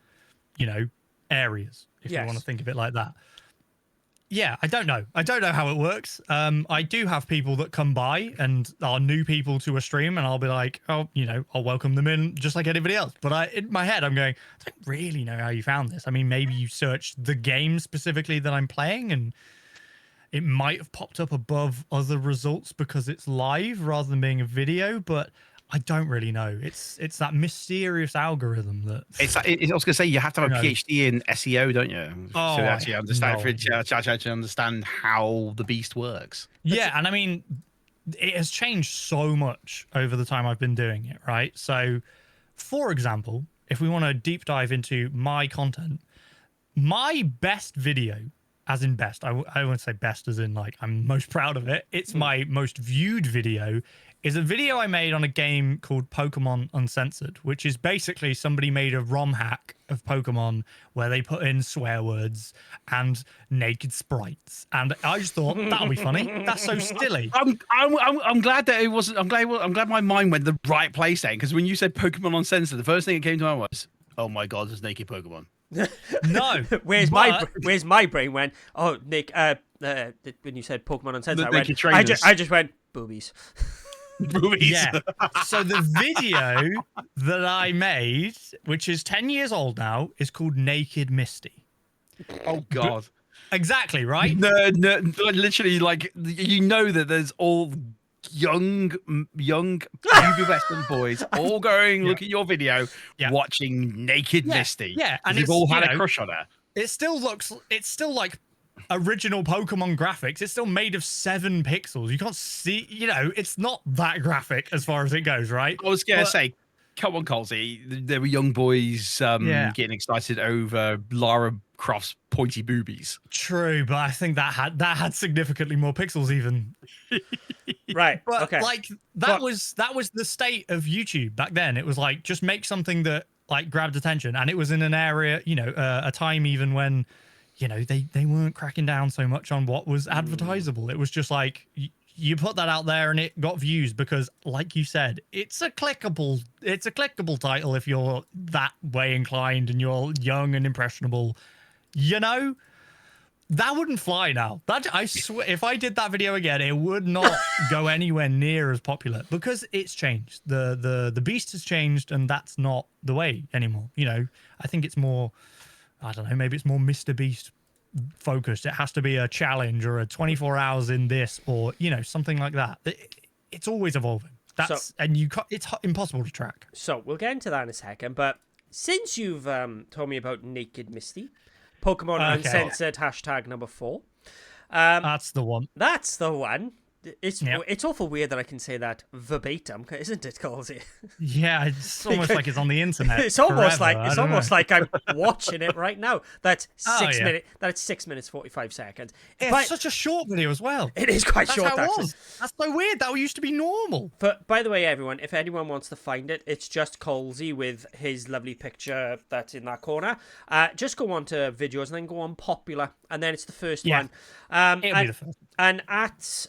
areas, if you want to think of it like that. Yeah, I don't know how it works. I do have people that come by and are new people to a stream, and I'll be like, oh, I'll welcome them in just like anybody else. But in my head, I'm going, I don't really know how you found this. I mean, maybe you searched the game specifically that I'm playing, and it might have popped up above other results because it's live rather than being a video, but I don't really know. It's that mysterious algorithm that. I was going to say, you have to have a PhD in SEO, don't you? Oh, to actually understand how the beast works. Yeah, and I mean, it has changed so much over the time I've been doing it, right? So, for example, if we want to deep dive into my content, my best video, as in best, I won't say best as in like I'm most proud of it. It's my most viewed video. Is a video I made on a game called Pokemon Uncensored, which is basically somebody made a ROM hack of Pokemon where they put in swear words and naked sprites, and I just thought that would be funny. That's so silly. I'm glad that it wasn't. I'm glad my mind went the right place then, because when you said Pokemon Uncensored, the first thing that came to mind was, oh my god, there's naked Pokemon. No, where's my brain went? Oh, Nick, when you said Pokemon Uncensored, I just went boobies. Movies. Yeah. So the video that I made, which is 10 years old now, is called Naked Misty. Oh God. Exactly, right? No, literally, like, that there's all young pubescent boys all going look at your video, watching Naked Misty. Yeah, and they've all had a crush on her. It's still like original Pokemon graphics. It's still made of 7 pixels. You can't see, it's not that graphic as far as it goes, right? I was gonna say, come on, Colsey. There were young boys getting excited over Lara Croft's pointy boobies. True, but I think that had significantly more pixels even. Right. But okay. like that was the state of YouTube back then. It was like, just make something that like grabbed attention, and it was in an area, a time even when you know, they weren't cracking down so much on what was advertisable. It was just like you put that out there and it got views because, like you said, it's a clickable title if you're that way inclined and you're young and impressionable. You know, that wouldn't fly now. That, I swear, if I did that video again, it would not go anywhere near as popular because it's changed. The beast has changed, and that's not the way anymore. You know, I think it's more, I don't know, maybe it's more Mr. Beast focused. It has to be a challenge or a 24 hours in this, or you know, something like that. It's always evolving. And it's impossible to track. So we'll get into that in a second. But since you've told me about Naked Misty, Pokemon Uncensored #4. That's the one. That's the one. It's awful weird that I can say that verbatim, isn't it, Colsey? Yeah, it's almost like it's on the internet. It's almost like I'm watching it right now. That's 6 minutes. That's 6 minutes 45 seconds. It's such a short video as well. It is quite short. Actually. That's so weird. That used to be normal. But by the way, everyone, if anyone wants to find it, it's just Colsey with his lovely picture that's in that corner. Just go on to videos and then go on popular, and then it's the first one. It'll be the first. And at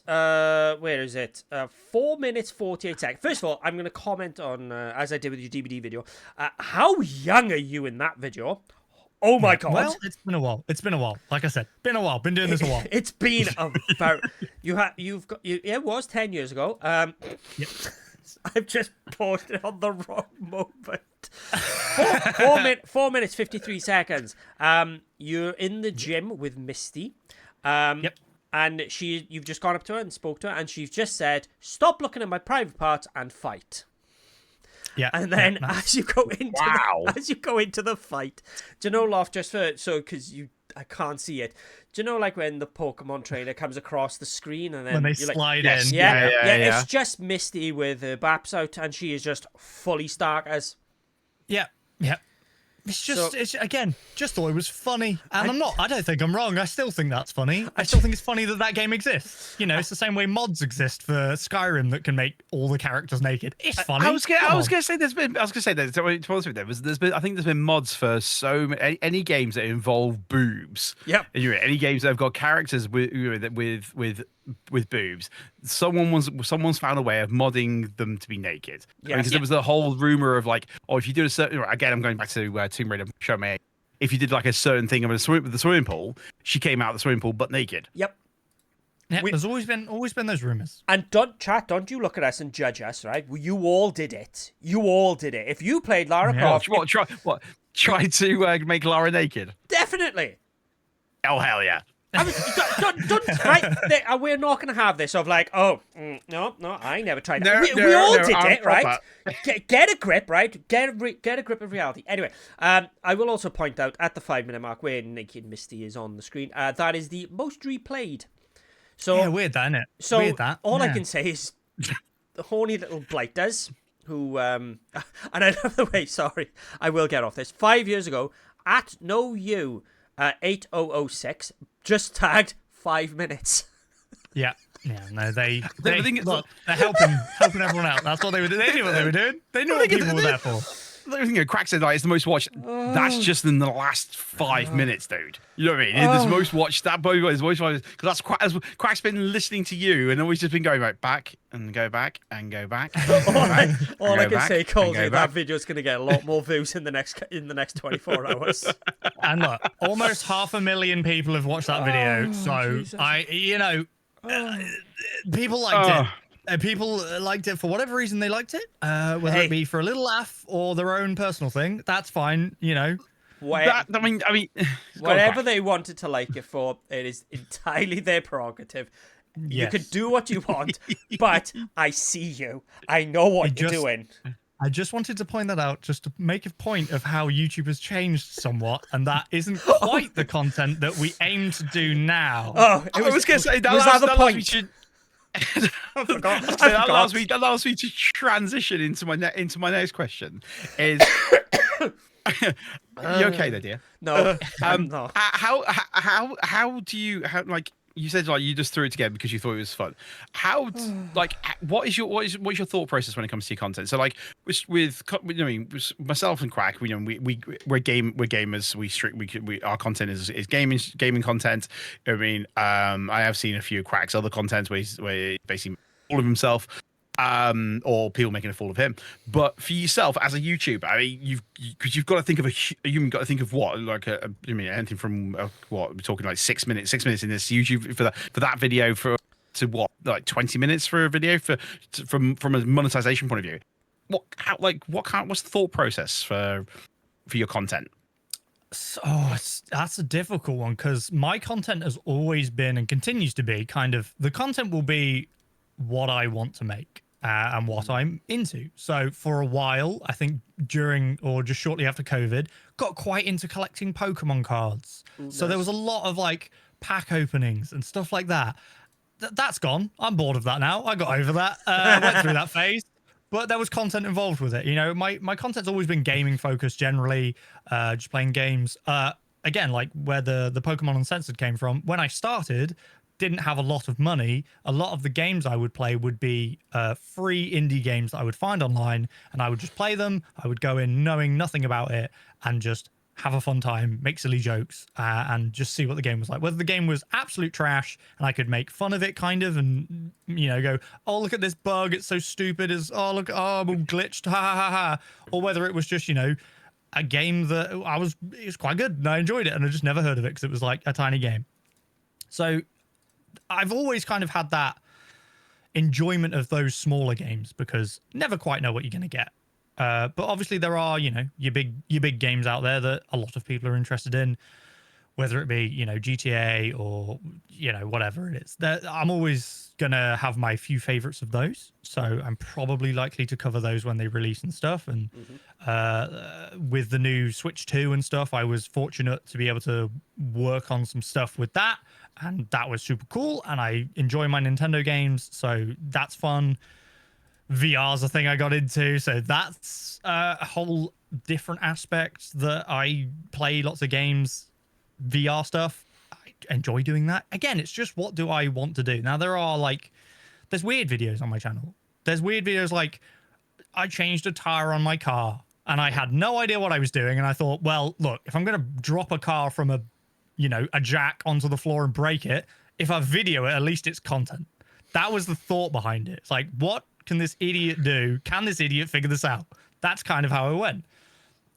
where is it? 4 minutes 48 seconds. First of all, I'm going to comment on as I did with your DVD video. How young are you in that video? Oh my god! Well, it's been a while. Like I said, been a while. Been doing this a while. It's been about it was 10 years ago. I've just paused it on the wrong moment. 4 minutes 53 seconds. You're in the gym with Misty. Yep. And you've just gone up to her and spoke to her, and she's just said, "Stop looking at my private parts and fight." Yeah. And then as you go into the fight, do you know, Loft, just because I can't see it. Do you know, like when the Pokemon trainer comes across the screen and then when they slide in? Yeah, it's just Misty with her baps out, and she is just fully Starkers. Yeah. It's just, just thought it was funny. And I don't think I'm wrong. I still think that's funny. I still think it's funny that game exists. You know, it's the same way mods exist for Skyrim that can make all the characters naked. It's funny. I was gonna say there's been mods for so many, any games that involve boobs. Yep. Any games that have got characters with boobs. Someone's found a way of modding them to be naked. Yeah. Because there was the whole rumor of like, if you do a certain, again, I'm going back to Tomb Raider show me. If you did like a certain thing with the swimming pool, she came out of the swimming pool but naked. Yep. Yeah, there's always been those rumors. And don't you look at us and judge us, right? You all did it. If you played Lara Croft, Try to make Lara naked? Definitely. Oh hell yeah. Right? We're not going to have this of like, no, I never tried that. No, we all did I'm it, right? Get a grip, right? Get a grip of reality. Anyway, I will also point out at the 5 minute mark where Naked Misty is on the screen, that is the most replayed. So yeah, weird that, isn't it? So weird that. All I can say is the horny little blighters who, and I love the way, sorry, I will get off this. 5 years ago, at NoU8006, just tagged 5 minutes. Yeah, no, they're helping everyone out. That's what they were doing. They knew what they were doing. They knew what people were there for. Crack said like it's the most watched. That's just in the last 5 minutes, dude. You know what I mean? It's the most watched. That boy is most watched because that's Crack's been listening to you and always just been going right back and go back and go back. All I can say, Cole, that video is going to get a lot more views in the next 24 hours. And look, almost 500,000 people have watched that video. So Jesus. People liked it. People liked it for whatever reason they liked it, whether it be for a little laugh or their own personal thing. That's fine, you know. Whatever they wanted to like it for, it is entirely their prerogative. Yes. You could do what you want, but I see you. I know what you're doing. I just wanted to point that out, just to make a point of how YouTube has changed somewhat, and that isn't quite the content that we aim to do now. Oh, I was going to say that allows me to transition into my next question. Is you okay there, dear? No, I'm not. How do you you said like you just threw it together because you thought it was fun. Like what's your thought process when it comes to your content? So like I mean myself and Quack, we're gamers. Our content is gaming content. I mean, I have seen a few Quack's other contents where he basically all of himself. Or people making a fool of him. But for yourself as a YouTuber, I mean, you've got to think of what, like I mean, anything from what we're talking like 6 minutes in this YouTube for that video to what, like 20 minutes for a video from a monetization point of view. What's the thought process for your content? That's a difficult one because my content has always been and continues to be kind of the content will be what I want to make and what I'm into. So for a while, I think during or just shortly after COVID, got quite into collecting Pokemon cards. Ooh, so there was a lot of like pack openings and stuff like that. That's gone. I'm bored of that now. I got over that. I went through that phase. But there was content involved with it. You know, my content's always been gaming focused generally, just playing games. Again, like where the Pokemon Uncensored came from. When I started, didn't have a lot of money. A lot of the games I would play would be free indie games that I would find online, and I would just play them. I would go in knowing nothing about it and just have a fun time, make silly jokes, and just see what the game was like. Whether the game was absolute trash and I could make fun of it kind of and, you know, go, oh, look at this bug, it's so stupid, I'm all glitched, ha ha ha ha. Or whether it was just, you know, a game that it was quite good and I enjoyed it and I just never heard of it because it was like a tiny game. So I've always kind of had that enjoyment of those smaller games because never quite know what you're going to get. But obviously there are, you know, your big games out there that a lot of people are interested in, whether it be, you know, GTA or, you know, whatever it is. I'm always going to have my few favorites of those. So I'm probably likely to cover those when they release and stuff. And with the new Switch 2 and stuff, I was fortunate to be able to work on some stuff with that. And that was super cool. And I enjoy my Nintendo games. So that's fun. VR's a thing I got into, so that's a whole different aspect that I play lots of games, VR stuff. I enjoy doing that. Again, it's just what do I want to do? Now, there's weird videos on my channel. There's weird videos like I changed a tire on my car and I had no idea what I was doing. And I thought, well, look, if I'm going to drop a car from a jack onto the floor and break it, if I video it, at least it's content. That was the thought behind it. It's like, what can this idiot do? Can this idiot figure this out? That's kind of how it went.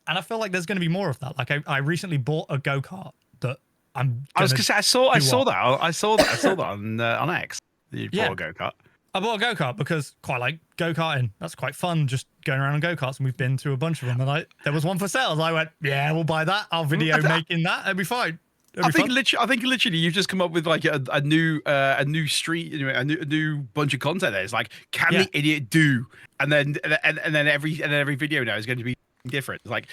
And I feel like there's going to be more of that. Like I recently bought a go-kart that I was going to say, I saw that on X. You bought a go-kart. I bought a go-kart because quite like go-karting. That's quite fun, just going around on go-karts, and we've been to a bunch of them. And there was one for sale. And I went, yeah, we'll buy that. I'll video making that. It'll be fine. I think literally you've just come up with like a new street, a new bunch of content there. It's like, can the idiot do? And then every video now is going to be different. It's like,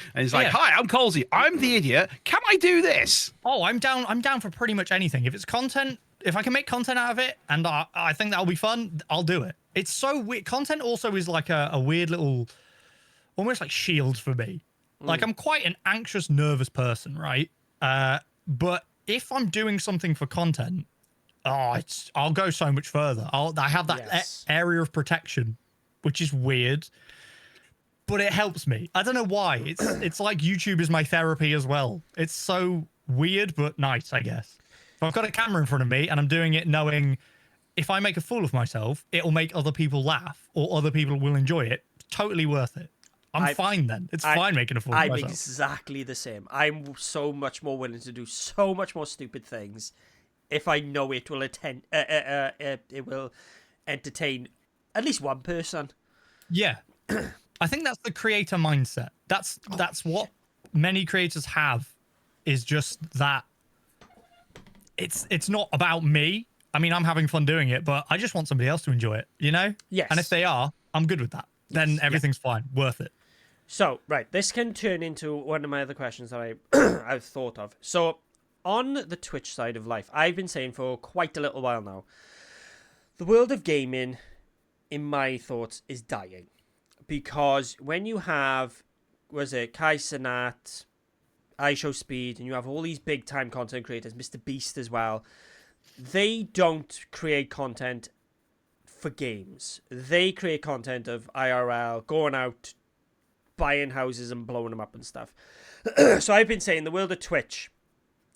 hi, I'm Colsey. I'm the idiot. Can I do this? Oh, I'm down for pretty much anything. If it's content, if I can make content out of it, and I think that'll be fun, I'll do it. It's so weird. Content also is like a weird little, almost like shield for me. Like I'm quite an anxious, nervous person, right? But if I'm doing something for content, I'll go so much further. I have that area of protection, which is weird, but it helps me. I don't know why. It's like YouTube is my therapy as well. It's so weird, but nice, I guess. If I've got a camera in front of me and I'm doing it knowing if I make a fool of myself, it'll make other people laugh or other people will enjoy it. Totally worth it. I'm fine then. It's fine making a fool of myself. I'm exactly the same. I'm so much more willing to do so much more stupid things if I know it will it will entertain at least one person. Yeah. I think that's the creator mindset. That's what many creators have, is just that it's not about me. I mean, I'm having fun doing it, but I just want somebody else to enjoy it, you know? Yes. And if they are, I'm good with that. Then everything's fine. Worth it. So, right, this can turn into one of my other questions that I've thought of. So, on the Twitch side of life, I've been saying for quite a little while now, the world of gaming, in my thoughts, is dying. Because when you have, Kai Cenat, iShowSpeed, and you have all these big-time content creators, Mr. Beast as well, they don't create content for games. They create content of IRL, going out, buying houses and blowing them up and stuff. So I've been saying the world of Twitch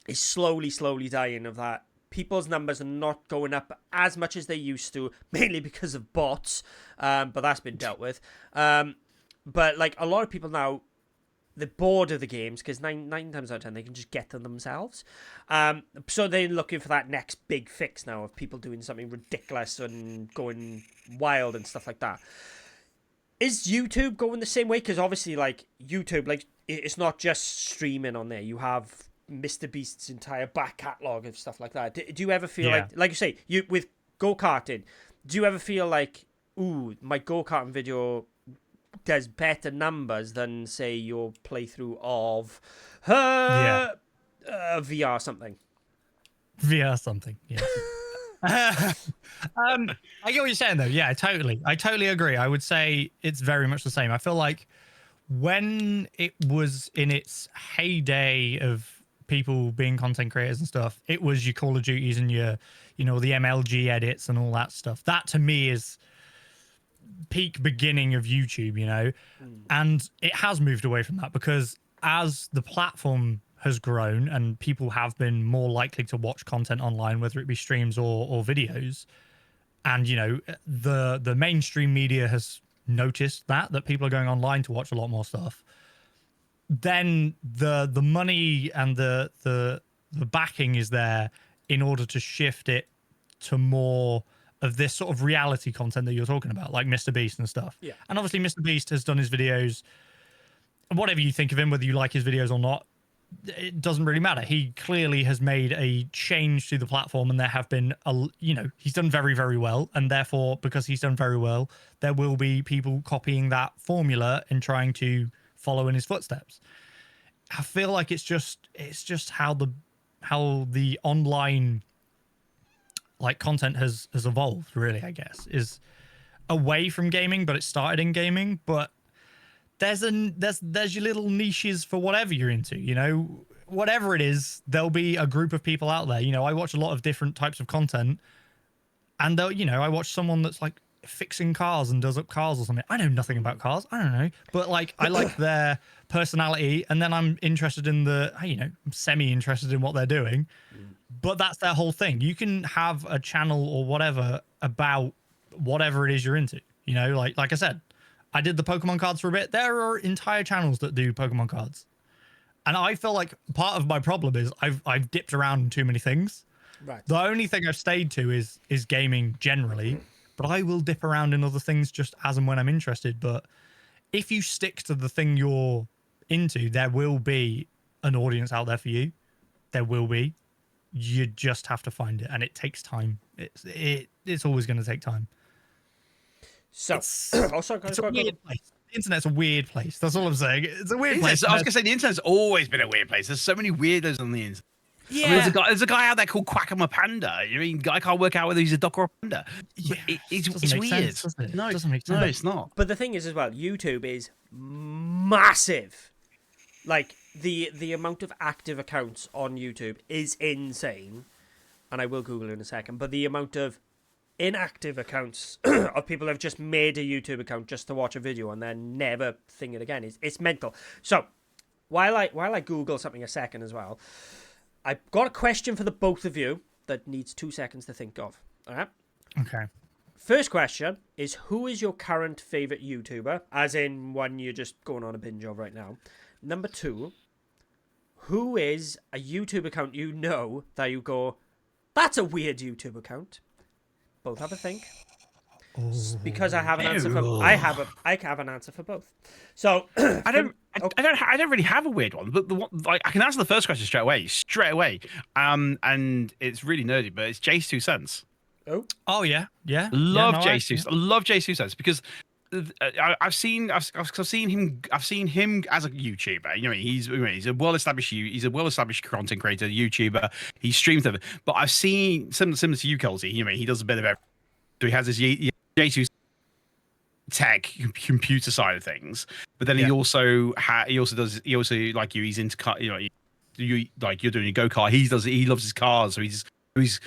is slowly dying of that. People's numbers are not going up as much as they used to, mainly because of bots, but that's been dealt with. But like a lot of people now, they're bored of the games because nine times out of 10 they can just get them themselves. So they're looking for that next big fix now of people doing something ridiculous and going wild and stuff like that. Is YouTube going the same way? Because obviously, like YouTube, like it's not just streaming on there. You have Mr. Beast's entire back catalogue of stuff like that. Do you ever feel like you say, you with go-karting, do you ever feel like, ooh, my go-karting video does better numbers than, say, your playthrough of VR something? VR something, yes. I get what you're saying, though. Yeah, totally. I totally agree. I would say it's very much the same. I feel like when it was in its heyday of people being content creators and stuff, it was your Call of Duties and your, the MLG edits and all that stuff. That to me is peak beginning of YouTube, and it has moved away from that because as the platform has grown and people have been more likely to watch content online, whether it be streams or videos, and the mainstream media has noticed that people are going online to watch a lot more stuff, then the money and the backing is there in order to shift it to more of this sort of reality content that you're talking about, like Mr. Beast and stuff. Yeah. And obviously Mr. Beast has done his videos, whatever you think of him, whether you like his videos or not, it doesn't really matter. He clearly has made a change to the platform, and there have been he's done very, very well, and therefore because he's done very well, there will be people copying that formula and trying to follow in his footsteps. I feel like it's just how the online like content has evolved, really, I guess, is away from gaming, but it started in gaming. But there's your little niches for whatever you're into, whatever it is, there'll be a group of people out there. I watch a lot of different types of content, and I watch someone that's like fixing cars and does up cars or something. I know nothing about cars. I don't know, but like I like their personality, and then I'm interested in I'm semi-interested in what they're doing. But that's their whole thing. You can have a channel or whatever about whatever it is you're into. Like I said, I did the Pokemon cards for a bit. There are entire channels that do Pokemon cards, and I feel like part of my problem is I've dipped around in too many things. Right. The only thing I've stayed to is gaming generally, but I will dip around in other things just as and when I'm interested. But if you stick to the thing you're into, there will be an audience out there for you. There will be. You just have to find it, and it takes time. It's always going to take time. So, it's a weird place. The internet's a weird place. That's all I'm saying. It's a weird place. I was going to say the internet's always been a weird place. There's so many weirdos on the internet. Yeah, I mean, there's a guy out there called Quack a Panda. I can't work out whether he's a duck or a panda. Yeah, it's weird. Sense, it? No, it doesn't make sense. No, it's not. But the thing is as well, YouTube is massive. Like the amount of active accounts on YouTube is insane, and I will Google it in a second. But the amount of inactive accounts of people who have just made a YouTube account just to watch a video and then never thing it again it's mental. So while I Google something a second as well, I've got a question for the both of you that needs 2 seconds to think of. All right. Okay. First question is, who is your current favorite YouTuber? As in one you're just going on a binge of right now. Number 2, who is a YouTube account that you go, that's a weird YouTube account? Both have a think. Because I have an answer for I have an answer for both. So I don't really have a weird one, but the one, like, I can answer the first question straight away. And it's really nerdy, but it's Jace 2 Cents. Oh yeah. Love Jace 2. Love Jace 2 Cents because I've seen him as a YouTuber. He's a well-established content creator, YouTuber. He streams everything. But I've seen similar to you, Kelsey. He does a bit of everything. So he has this J2 tech computer side of things, but then he also like you. He's into car. You're doing a go-kart. He loves his cars, so he's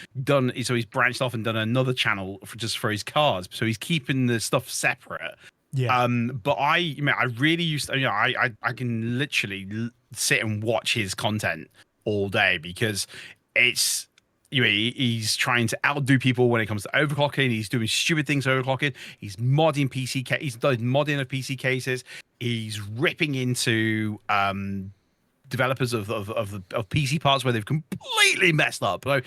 branched off and done another channel for his cards. So he's keeping the stuff separate. Yeah. But I really used to, I can literally sit and watch his content all day because it's, he's trying to outdo people when it comes to overclocking. He's doing stupid things overclocking. He's modding he's done modding of PC cases. He's ripping into developers of PC parts where they've completely messed up. Like,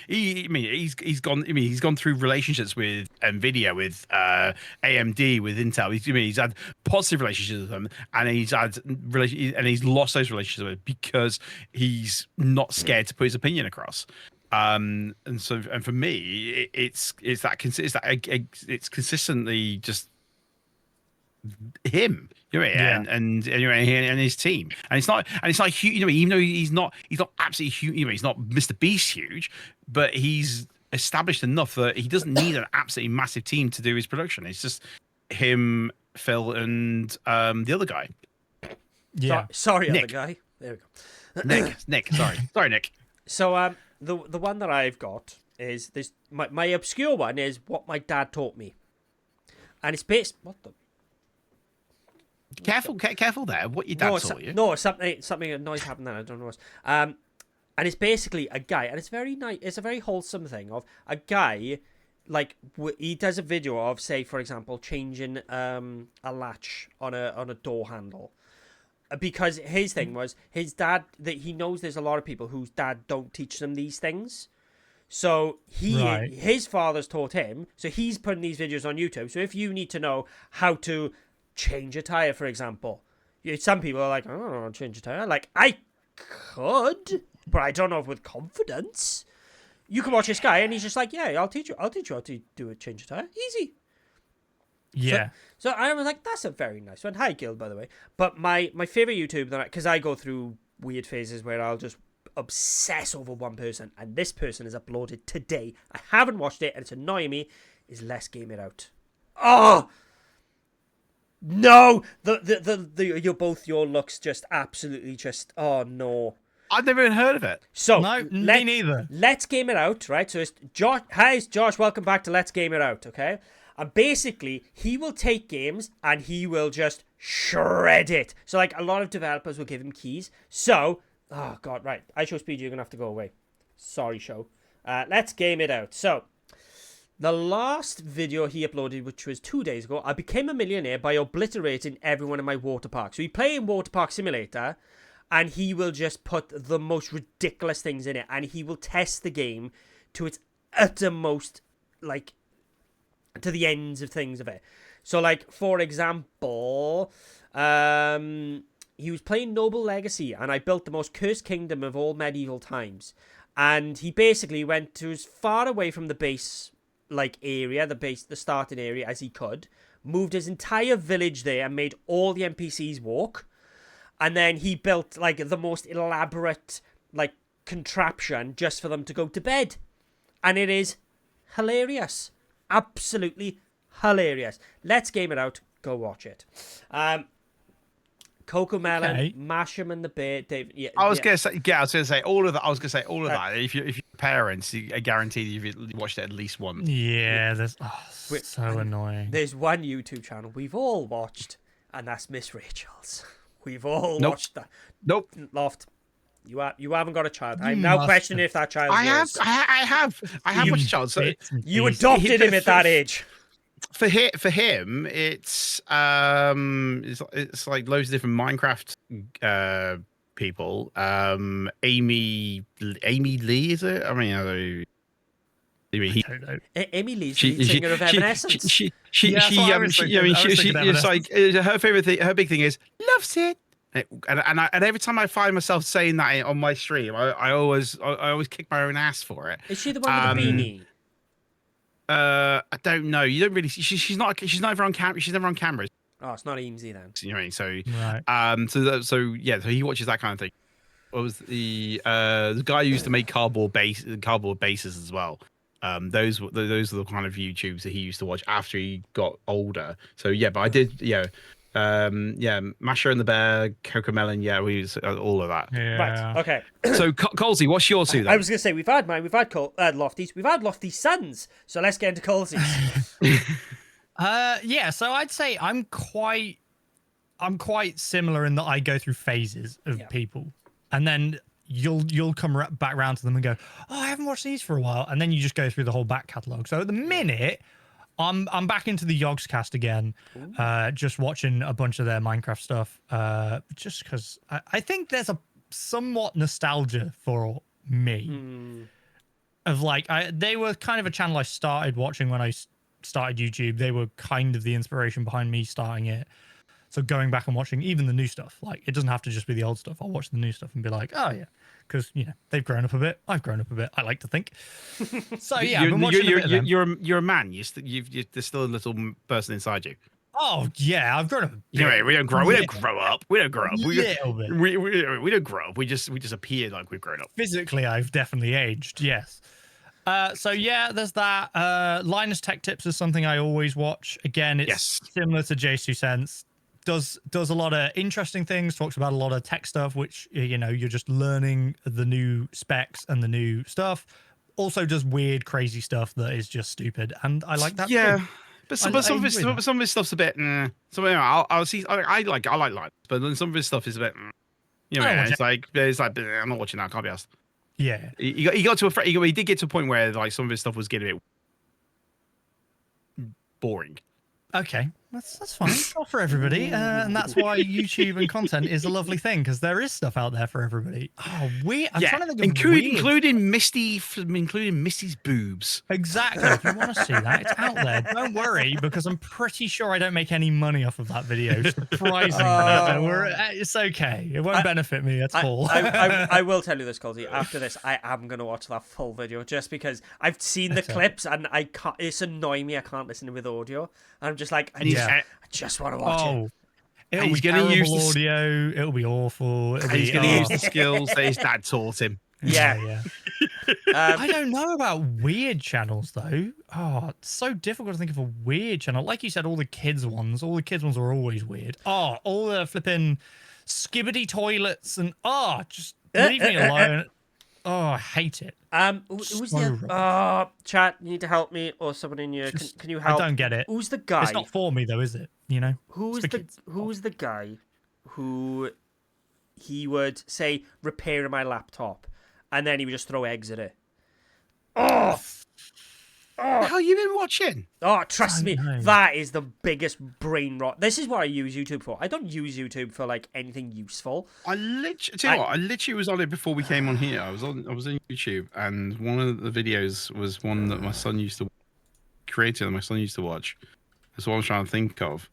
he's gone through relationships with Nvidia, with AMD, with Intel. He's had positive relationships with them, and he's lost those relationships because he's not scared to put his opinion across. And for me, it's consistently just him, and his team, and it's not huge, even though he's not absolutely huge, he's not Mr. Beast huge, but he's established enough that he doesn't need an absolutely massive team to do his production. It's just him, Phil, and the other guy. Yeah, sorry, Nick. other guy. There we go. Nick. Sorry, Nick. So the one that I've got is this. My obscure one is what my dad taught me, and it's based. What the. Careful there. What your dad taught you? No, something a noise happened there. I don't know what. And it's basically a guy, and it's very nice. It's a very wholesome thing of a guy, like he does a video of, say, for example, changing a latch on a door handle, because his thing was his dad, that he knows there's a lot of people whose dad don't teach them these things. So his father's taught him. So he's putting these videos on YouTube. So if you need to know how to change a tire, for example, some people are like, I don't know how to change a tire. Like, I could, but I don't know if with confidence. You can watch this guy, and he's just like, yeah, I'll teach you how to do a change a tire, easy. Yeah. So I was like, that's a very nice one. Hi, Gil, by the way. But my favorite YouTube, because I go through weird phases where I'll just obsess over one person, and this person is uploaded today. I haven't watched it, and it's annoying me. Is Let's Game It Out. Oh. No, your looks just absolutely just, oh no. I've never even heard of it. So no, me neither. Let's Game It Out, right? So it's Josh. Hi, it's Josh. Welcome back to Let's Game It Out. Okay, and basically he will take games and he will just shred it. So like a lot of developers will give him keys. So oh god, right? I show speed. You're gonna have to go away. Sorry, show. Let's Game It Out. So. The last video he uploaded, which was 2 days ago, I became a millionaire by obliterating everyone in my water park. So he play in Water Park Simulator, and he will just put the most ridiculous things in it, and he will test the game to its uttermost, like, to the ends of things of it. So, like, for example, he was playing Noble Legacy, and I built the most cursed kingdom of all medieval times. And he basically went to as far away from the base area, the starting area as he could, moved his entire village there and made all the NPCs walk, and then he built like the most elaborate like contraption just for them to go to bed, and it is hilarious, absolutely hilarious. Let's Game It Out. Go watch it. Coco Melon, Masham and the Bear. Dave, yeah, I was gonna say all of that. That. If you're parents, I guarantee you've watched it at least once. Yeah, that's so annoying. There's one YouTube channel we've all watched, and that's Miss Rachel's. We've all watched that. Nope. Loft. You haven't got a child. I'm now questioning if that child. I have watched a child. So you adopted him at that age. For him, it's like loads of different Minecraft people. Amy Lee, is it? I mean, Amy Lee's the lead singer of Evanescence. It's like her favorite thing. Her big thing is loves it. And every time I find myself saying that on my stream, I always kick my own ass for it. Is she the one with the beanie? I don't know. You don't really. She's never on camera. She's never on cameras. Oh, it's not Eamesy then. You know what I mean? So right. So he watches that kind of thing. What was the guy who used to make cardboard bases as well? Those were the kind of YouTubes that he used to watch after he got older. So yeah, but I did Yeah, Masher and the Bear, Cocomelon. Yeah, we use all of that. Yeah. Right. Okay. So, Colsey, what's your two? Then? I was gonna say we've had mine. We've had Lofty's. We've had Lofty's sons. So let's get into Colsey's. Yeah. So I'd say I'm quite similar in that I go through phases of people, and then you'll come back round to them and go, oh, I haven't watched these for a while, and then you just go through the whole back catalogue. So at the minute, I'm back into the Yogscast again, just watching a bunch of their Minecraft stuff, just because I think there's a somewhat nostalgia for me of like they were kind of a channel I started watching when I started YouTube. They were kind of the inspiration behind me starting it. So going back and watching even the new stuff, like it doesn't have to just be the old stuff. I'll watch the new stuff and be like, oh yeah, because they've grown up a bit. I've grown up a bit. I like to think. So yeah, you're a man. There's still a little person inside you. Oh yeah, I've grown up. Yeah, we don't grow up. We don't grow up. We don't grow up. We just appear like we've grown up. Physically, I've definitely aged. Yes. So yeah, there's that. Linus Tech Tips is something I always watch. Again, it's similar to J2Sense. Does a lot of interesting things, talks about a lot of tech stuff, which, you're just learning the new specs and the new stuff. Also does weird, crazy stuff that is just stupid. And I like that. Yeah. Too. But some of his stuff's a bit. So I'll see. I like Linus, but then some of his stuff is a bit. It's like I'm not watching that. I can't be asked. Yeah. He got to he did get to a point where like some of his stuff was getting a bit boring. Okay, that's fine. It's not for everybody, and that's why YouTube and content is a lovely thing, because there is stuff out there for everybody. Oh, weird! I'm trying to think of including Misty's boobs. Exactly. If you want to see that, it's out there. Don't worry, because I'm pretty sure I don't make any money off of that video. Surprisingly, it's okay. It won't benefit me at all. I will tell you this, Colsey. After this, I am gonna watch that full video just because I've seen the clips and I can't. It's annoying me. I can't listen with audio. I'm just like, I just want to watch it. It'll be terrible audio. It'll be awful. He's going to use the skills that his dad taught him. Yeah. I don't know about weird channels though. Oh, it's so difficult to think of a weird channel. Like you said, all the kids ones are always weird. Oh, all the flipping skibbity toilets and just leave me alone. Oh, I hate it. Who's the chat? You need to help me, or someone in your. Can you help? I don't get it. Who's the guy? It's not for me though, is it? Who's the guy who he would say repairing my laptop, and then he would just throw eggs at it. What the hell you been watching? Oh, trust me, that is the biggest brain rot. This is what I use YouTube for. I don't use YouTube for like anything useful. I literally was on it before we came on here. I was on YouTube, and one of the videos was one that my son used to watch. That's what I was trying to think of.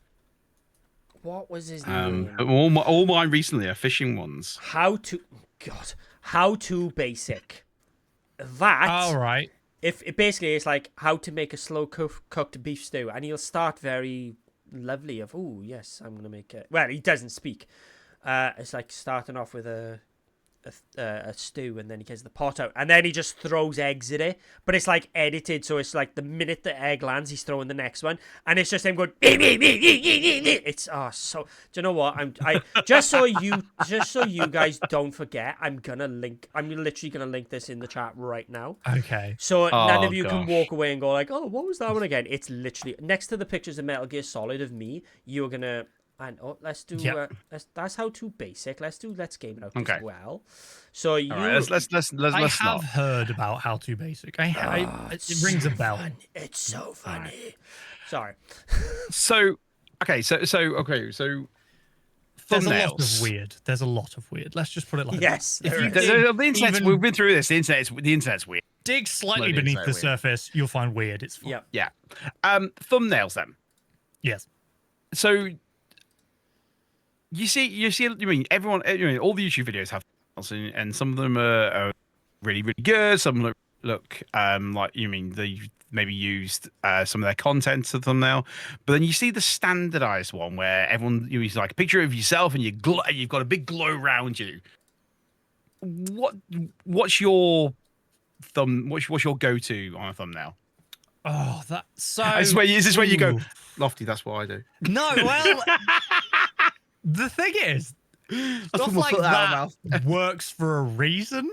What was his name? All mine recently are fishing ones. How to basic. That. All right. If it basically it's like how to make a slow cooked beef stew, and he'll start very lovely of, oh yes, I'm gonna make it. Well, he doesn't speak. It's like starting off with a stew, and then he gets the pot out, and then he just throws eggs at it. But it's like edited, so it's like the minute the egg lands, he's throwing the next one, and it's just him going. It's so. Do you know what? I just so you guys don't forget, I'm literally gonna link this in the chat right now. Okay. So none of you can walk away and go like, oh, what was that one again? It's literally next to the pictures of Metal Gear Solid of me. You're gonna. And let's do. That's how to basic. Let's game it out as well. So you. All right, let's I have heard about how to basic. It rings a bell. It's so funny. Sorry. So there's thumbnails. There's a lot of weird. Let's just put it like yes. The internet. We've been through this. The internet's weird. Dig slightly beneath the surface, you'll find weird. It's fun. Yeah. Thumbnails then. Yes. So. You see. I mean, everyone. All the YouTube videos have thumbnails, and some of them are really, really good. Some look like they maybe used some of their content to thumbnail. But then you see the standardized one where everyone use like a picture of yourself and you've got a big glow around you. What's your go-to on a thumbnail? Oh, that's so. Is this where you go, Lofty? That's what I do. No, well. The thing is, Let's stuff put my like foot out of my that works for a reason.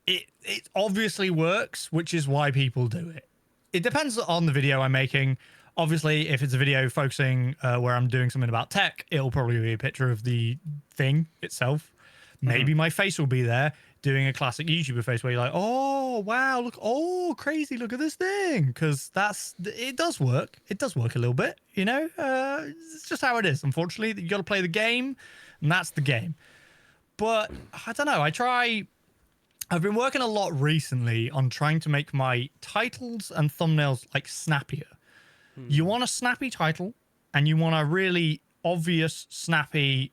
It obviously works, which is why people do it. It depends on the video I'm making. Obviously, if it's a video focusing where I'm doing something about tech, it'll probably be a picture of the thing itself. Maybe my face will be there doing a classic YouTuber face where you're like, oh, wow, look, oh, crazy, look at this thing. Because it does work. It does work a little bit, you know? It's just how it is. Unfortunately, you got to play the game, and that's the game. But I don't know. I've been working a lot recently on trying to make my titles and thumbnails like snappier. You want a snappy title and you want a really obvious, snappy,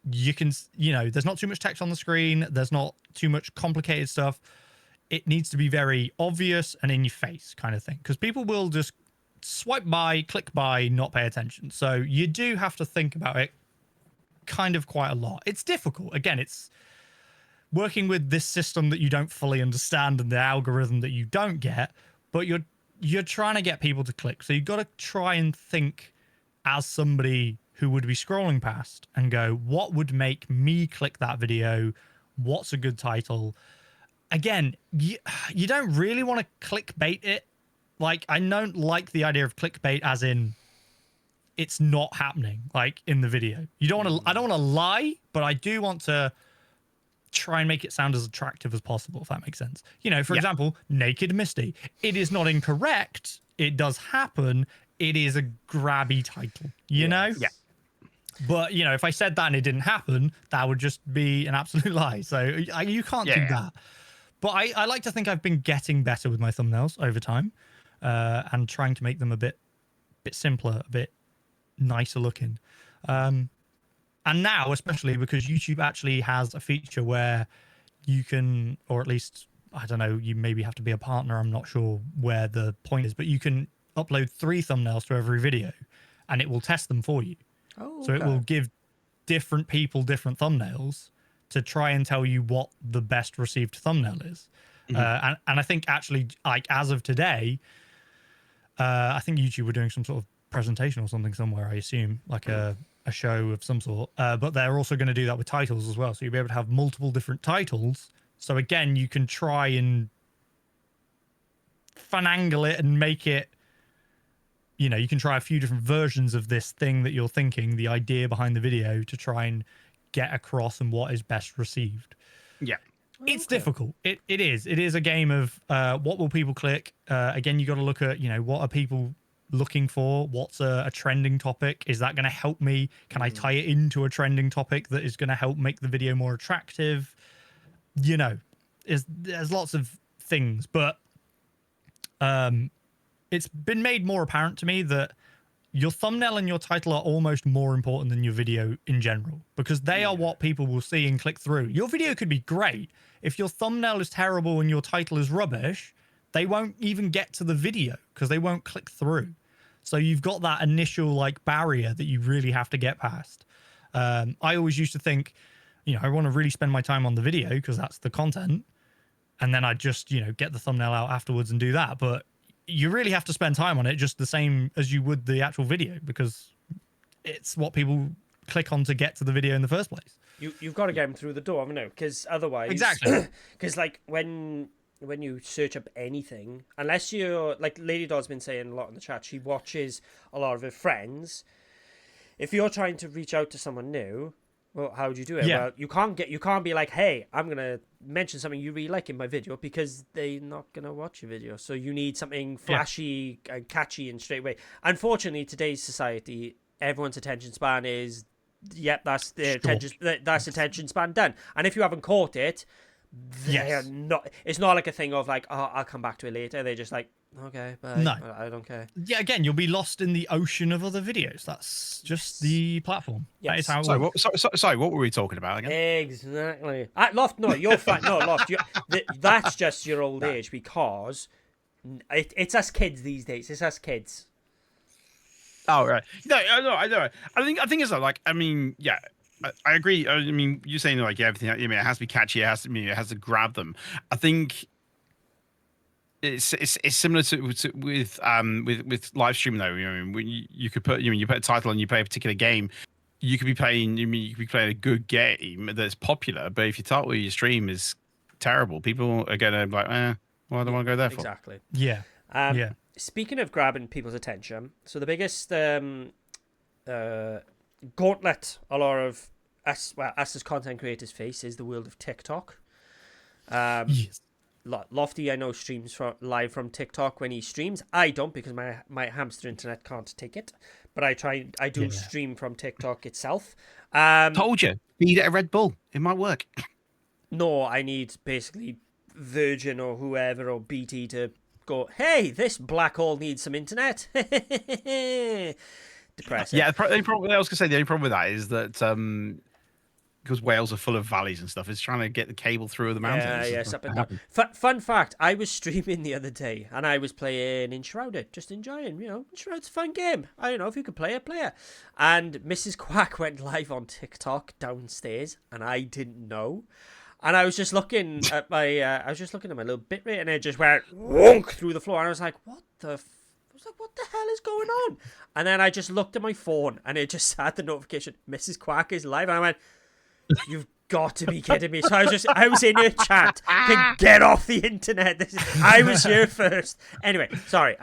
there's not too much text on the screen. There's not too much complicated stuff. It needs to be very obvious and in your face kind of thing, because people will just swipe by, click by, not pay attention. So you do have to think about it kind of quite a lot. It's difficult. Again, it's working with this system that you don't fully understand and the algorithm that you don't get, but you're trying to get people to click. So you've got to try and think as somebody who would be scrolling past and go, what would make me click that video? What's a good title? Again, you don't really want to clickbait it. Like, I don't like the idea of clickbait as in it's not happening, like in the video. I don't want to lie, but I do want to try and make it sound as attractive as possible, if that makes sense. For example, Naked Misty. It is not incorrect. It does happen. It is a grabby title, you know? Yeah. But, if I said that and it didn't happen, that would just be an absolute lie. So you can't do that. But I like to think I've been getting better with my thumbnails over time and trying to make them a bit simpler, a bit nicer looking. And now, especially because YouTube actually has a feature where you can, or at least, I don't know, you maybe have to be a partner. I'm not sure where the point is, but you can upload 3 thumbnails to every video and it will test them for you. Oh, so it will give different people different thumbnails to try and tell you what the best received thumbnail is. And I think actually, like as of today, I think YouTube were doing some sort of presentation or something somewhere, I assume, like a show of some sort. But they're also going to do that with titles as well. So you'll be able to have multiple different titles. So again, you can try and finagle it and make it, you can try a few different versions of this thing that you're thinking, the idea behind the video, to try and get across and what is best received. Yeah. It's difficult. It is. It is a game of what will people click? Again, you got to look at, what are people looking for? What's a trending topic? Is that going to help me? Can I tie it into a trending topic that is going to help make the video more attractive? There's lots of things, but it's been made more apparent to me that your thumbnail and your title are almost more important than your video in general, because they are what people will see and click through. Your video could be great. If your thumbnail is terrible and your title is rubbish, they won't even get to the video because they won't click through. So you've got that initial barrier that you really have to get past. I always used to think, I want to really spend my time on the video because that's the content. And then I just, get the thumbnail out afterwards and do that. But you really have to spend time on it just the same as you would the actual video, because it's what people click on to get to the video in the first place. You've got to get them through the door, haven't you? Because otherwise... Exactly. Because, when you search up anything, unless you're... Like Lady Doll's been saying a lot in the chat, she watches a lot of her friends. If you're trying to reach out to someone new... Well, how would you do it? Yeah. Well, you can't be like, hey, I'm going to mention something you really like in my video, because they're not going to watch your video. So you need something flashy and catchy and straight away. Unfortunately, today's society, everyone's attention span is, that's the attention span done. And if you haven't caught it, it's not like a thing of I'll come back to it later. They're just like, okay, bye. No. I don't care. Yeah, again, you'll be lost in the ocean of other videos. That's just the platform. Yes. That is how it works. Sorry, what were we talking about again? Exactly. Loft, no, you're fine. No, Loft, that's just your old age, because it's us kids these days. It's us kids. Oh, right. No, I know. I think it's I agree. I mean, you're saying everything. It has to be catchy. It has to grab them. I think it's similar to with live streaming though. When you could put you put a title and you play a particular game, you could be playing. You mean you could be playing a good game that's popular, but if your title of your stream is terrible, people are gonna be like, well, I don't want to go there for. Exactly. Yeah. Yeah. Speaking of grabbing people's attention, so the biggest gauntlet a lot of us as content creators face is the world of TikTok. Yes. Lofty, I know, streams live from TikTok when he streams. I don't, because my hamster internet can't take it. But I do stream from TikTok itself. Told you, feed it a Red Bull. It might work. No, I need basically Virgin or whoever or BT to go, hey, this black hole needs some internet. Depressing. Yeah, the only problem, I was gonna say the only problem with that is that because Wales are full of valleys and stuff, it's trying to get the cable through the mountains. Yeah, up and down. Fun fact, I was streaming the other day and I was playing Enshrouded, just enjoying, Enshrouded's a fun game. I don't know if you could play it, play it. And Mrs. Quack went live on TikTok downstairs and I didn't know. And I was just looking at my little bit rate and it just went wonk through the floor. And I was like, what the hell is going on? And then I just looked at my phone and it just had the notification, Mrs. Quack is live. And I went, you've got to be kidding me. So I was in her chat to get off the internet. I was here first. Anyway, sorry.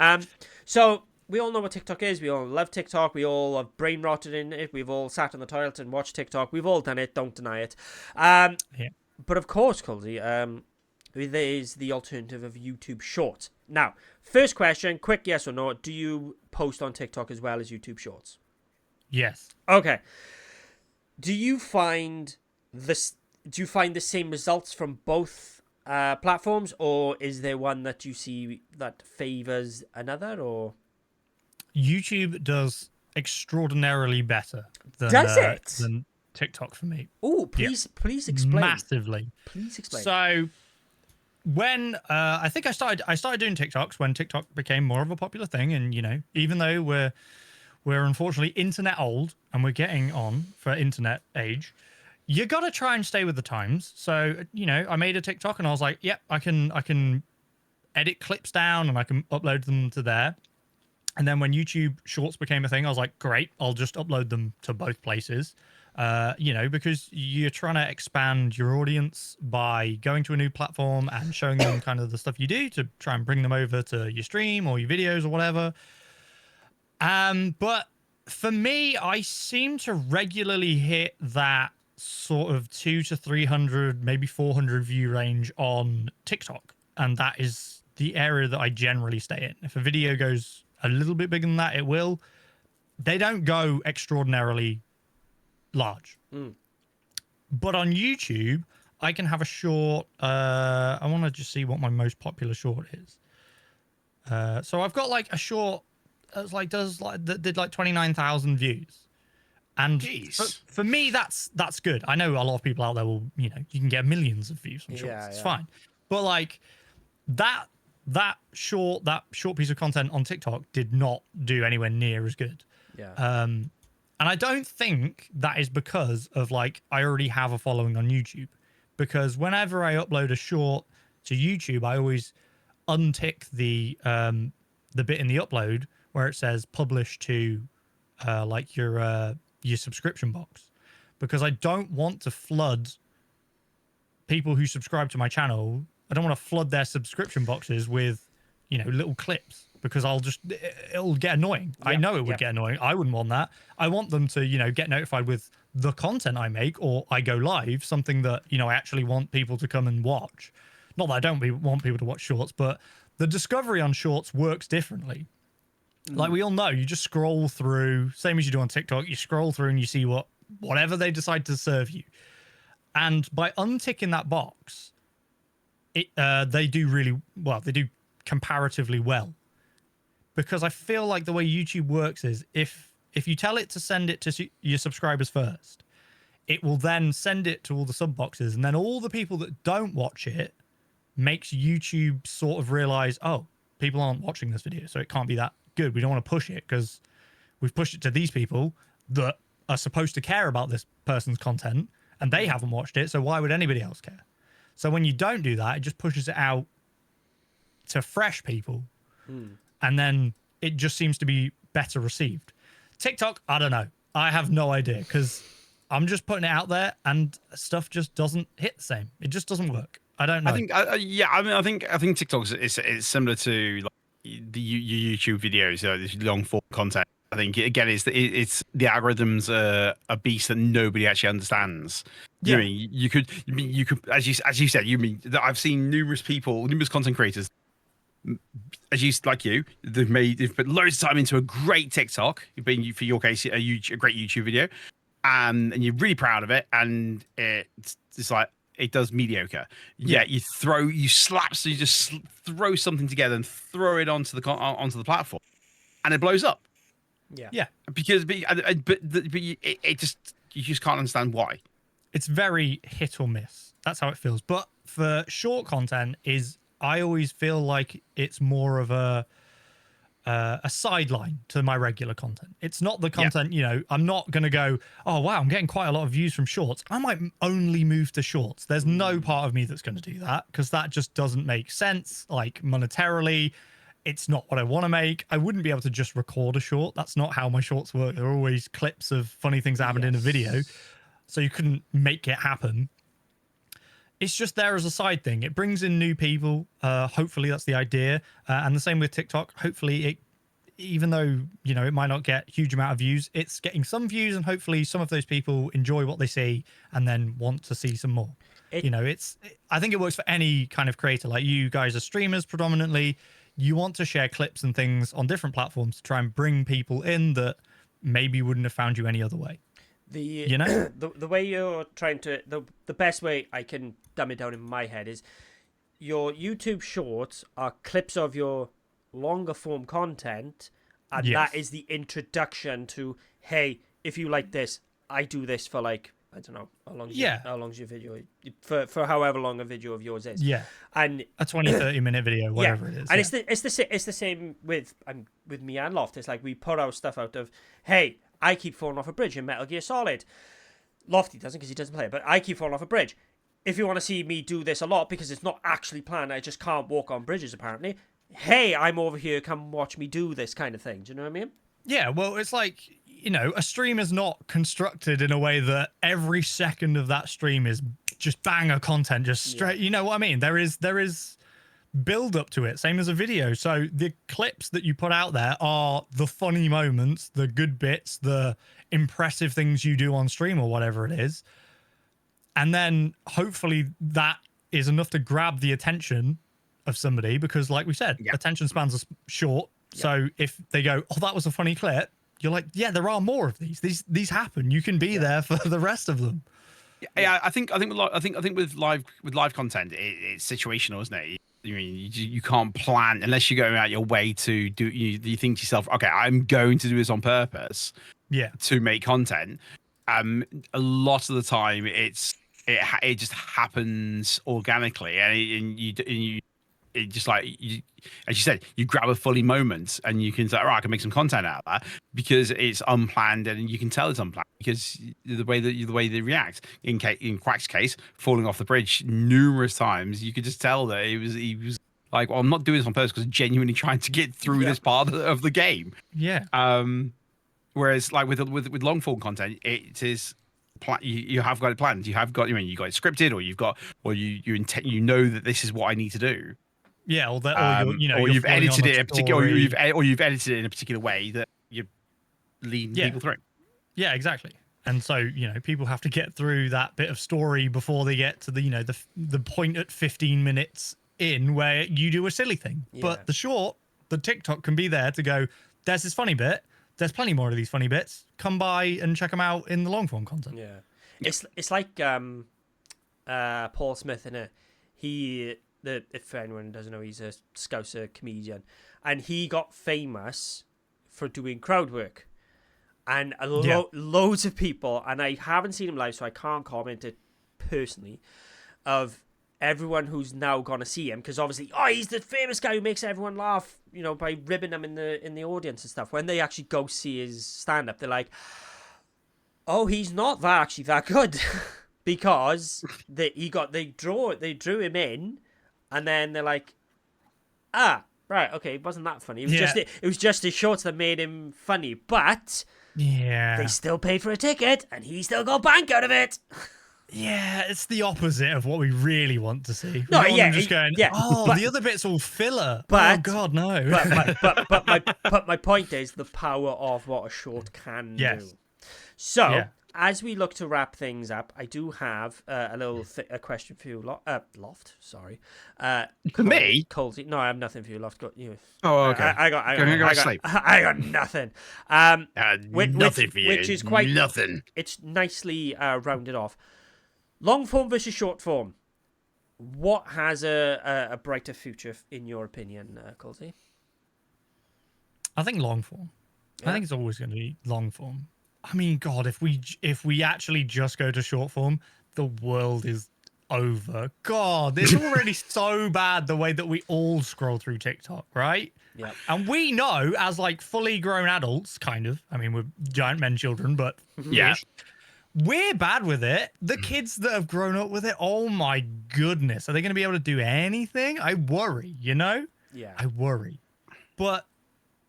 So we all know what TikTok is. We all love TikTok. We all have brain rotted in it. We've all sat on the toilet and watched TikTok. We've all done it. Don't deny it. Yeah. But of course, Colsey, there is the alternative of YouTube Shorts. Now, first question, quick yes or no. Do you post on TikTok as well as YouTube Shorts? Yes. Okay. Do you find the same results from both platforms, or is there one that you see that favors another? Or YouTube does extraordinarily better than TikTok for me. Oh, please explain. Massively. Please explain. So when I think I started doing TikToks when TikTok became more of a popular thing, and even though we're unfortunately internet old and we're getting on for internet age, you got to try and stay with the times. So, I made a TikTok and I was like, yep, I can edit clips down and I can upload them to there. And then when YouTube Shorts became a thing, I was like, great, I'll just upload them to both places. Because you're trying to expand your audience by going to a new platform and showing them kind of the stuff you do to try and bring them over to your stream or your videos or whatever. But for me, I seem to regularly hit that sort of 200 to 300, maybe 400 view range on TikTok. And that is the area that I generally stay in. If a video goes a little bit bigger than that, it will. They don't go extraordinarily large. But on YouTube, I can have a short. I want to just see what my most popular short is. So I've got like a short that did like 29,000 views, and for me that's good. I know a lot of people out there will you can get millions of views from shorts. It's fine, but like that short piece of content on TikTok did not do anywhere near as good. And I don't think that is because of like I already have a following on YouTube, because whenever I upload a short to YouTube, I always untick the bit in the upload where it says publish to like your subscription box, because I don't want to flood people who subscribe to my channel. I don't want to flood their subscription boxes with little clips, because it'll get annoying. I know it would get annoying. I wouldn't want that. I want them to get notified with the content I make, or I go live, something that I actually want people to come and watch. Not that I don't want people to watch shorts, but the discovery on shorts works differently. Like we all know, you just scroll through, same as you do on TikTok, you scroll through and you see whatever they decide to serve you. And by unticking that box, they do really well. They do comparatively well. Because I feel like the way YouTube works is if you tell it to send it to your subscribers first, it will then send it to all the sub boxes, and then all the people that don't watch it makes YouTube sort of realize, oh, people aren't watching this video, so it can't be that good. We don't want to push it because we've pushed it to these people that are supposed to care about this person's content, and they haven't watched it, so why would anybody else care? So when you don't do that, it just pushes it out to fresh people, and then it just seems to be better received. TikTok, I don't know. I have no idea because I'm just putting it out there and stuff just doesn't hit the same. It just doesn't work. I don't know. I think, yeah, I mean, I think TikTok is similar to like your YouTube videos, this long form content. I think again, it's the algorithms are a beast that nobody actually understands. Yeah. You could, as you said, that I've seen numerous content creators, they've put loads of time into a great TikTok, being for your case a great YouTube video, and you're really proud of it, and it's like it does mediocre. Yeah, you just throw something together and throw it onto the platform, and it blows up. Yeah. Because it just you just can't understand why. It's very hit or miss. That's how it feels. But for short content, I always feel like it's more of a sideline to my regular content. It's not the content, I'm not going to go, oh, wow, I'm getting quite a lot of views from shorts. I might only move to shorts. There's no part of me that's going to do that because that just doesn't make sense, like monetarily. It's not what I want to make. I wouldn't be able to just record a short. That's not how my shorts work. They're always clips of funny things that happened in a video. So you couldn't make it happen. It's just there as a side thing. It brings in new people. Hopefully that's the idea. And the same with TikTok. Hopefully even though, it might not get a huge amount of views, it's getting some views and hopefully some of those people enjoy what they see and then want to see some more. I think it works for any kind of creator. Like you guys are streamers predominantly. You want to share clips and things on different platforms to try and bring people in that maybe wouldn't have found you any other way. The way you're trying to the best way I can dumb it down in my head is your YouTube shorts are clips of your longer form content, and that is the introduction to, hey, if you like this, I do this for like, I don't know how long's your video for however long a video of yours is. And a 20-30 minute video, whatever it is. And it's the same with me and Loft. It's like we put our stuff out of, hey, I keep falling off a bridge in Metal Gear Solid. Lofty doesn't because he doesn't play it, but I keep falling off a bridge. If you want to see me do this a lot because it's not actually planned, I just can't walk on bridges apparently. Hey, I'm over here, come watch me do this kind of thing. Do you know what I mean? Yeah, well, it's like, a stream is not constructed in a way that every second of that stream is just banger content, just straight. You know what I mean? There is build up to it, same as a video. So the clips that you put out there are the funny moments, the good bits, the impressive things you do on stream or whatever it is. And then hopefully that is enough to grab the attention of somebody because, like we said, attention spans are short. So if they go, oh, that was a funny clip, you're like, yeah, there are more of these. These happen. You can be there for the rest of them. Yeah, I think with live content, it's situational, isn't it? You can't plan unless you're going out your way to do. You think to yourself, okay, I'm going to do this on purpose. To make content. A lot of the time, it just happens organically, and you it just like as you said, you grab a funny moment and you can say, I can make some content out of that because it's unplanned, and you can tell it's unplanned because the way they react. In Quack's case, falling off the bridge numerous times, you could just tell that he was like, well, I'm not doing this on purpose because I'm genuinely trying to get through this part of the game. Whereas like with long form content, it is. You have got it planned. You have got. You got it scripted, or you know that this is what I need to do. Yeah, or you've edited it in a particular, or you've edited it in a particular way that you lead people through. Yeah, exactly. And so people have to get through that bit of story before they get to the point at 15 minutes in where you do a silly thing. But the TikTok can be there to go. There's this funny bit. There's plenty more of these funny bits. Come by and check them out in the long form content. It's like Paul Smith, innit? If anyone doesn't know, he's a Scouser comedian, and he got famous for doing crowd work, and loads of people, and I haven't seen him live, so I can't comment it personally, of everyone who's now gonna see him, because obviously, he's the famous guy who makes everyone laugh, by ribbing them in the audience and stuff. When they actually go see his stand up, they're like, he's not actually that good, because they drew him in. And then they're like, right, okay, it wasn't that funny. It was Yeah. it was just his shorts that made him funny, but Yeah. they still paid for a ticket, and he still got bank out of it. Yeah, it's the opposite of what we really want to see. We No, don't want yeah, them just going, yeah, oh, but- the other bit's all filler. but- oh, God, no. But my point is the power of what a short can Yes. do. So, Yeah. as we look to wrap things up, I do have a question for you, Loft. Sorry, For me? Colsey. No, I have nothing for you, Loft. Got you. Oh, okay. I got sleep. I got nothing. Nothing for you. Which is quite nothing. It's nicely rounded off. Long form versus short form. What has a brighter future in your opinion, Colsey? I think long form. Yeah. I think it's always going to be long form. I mean, God, if we actually just go to short form, the world is over. God, it's already so bad the way that we all scroll through TikTok, right? Yeah. And we know as like fully grown adults, kind of. I mean, we're giant men children, but Yeah. we're bad with it. The kids that have grown up with it, oh my goodness, are they going to be able to do anything? I worry, you know? Yeah. I worry. But,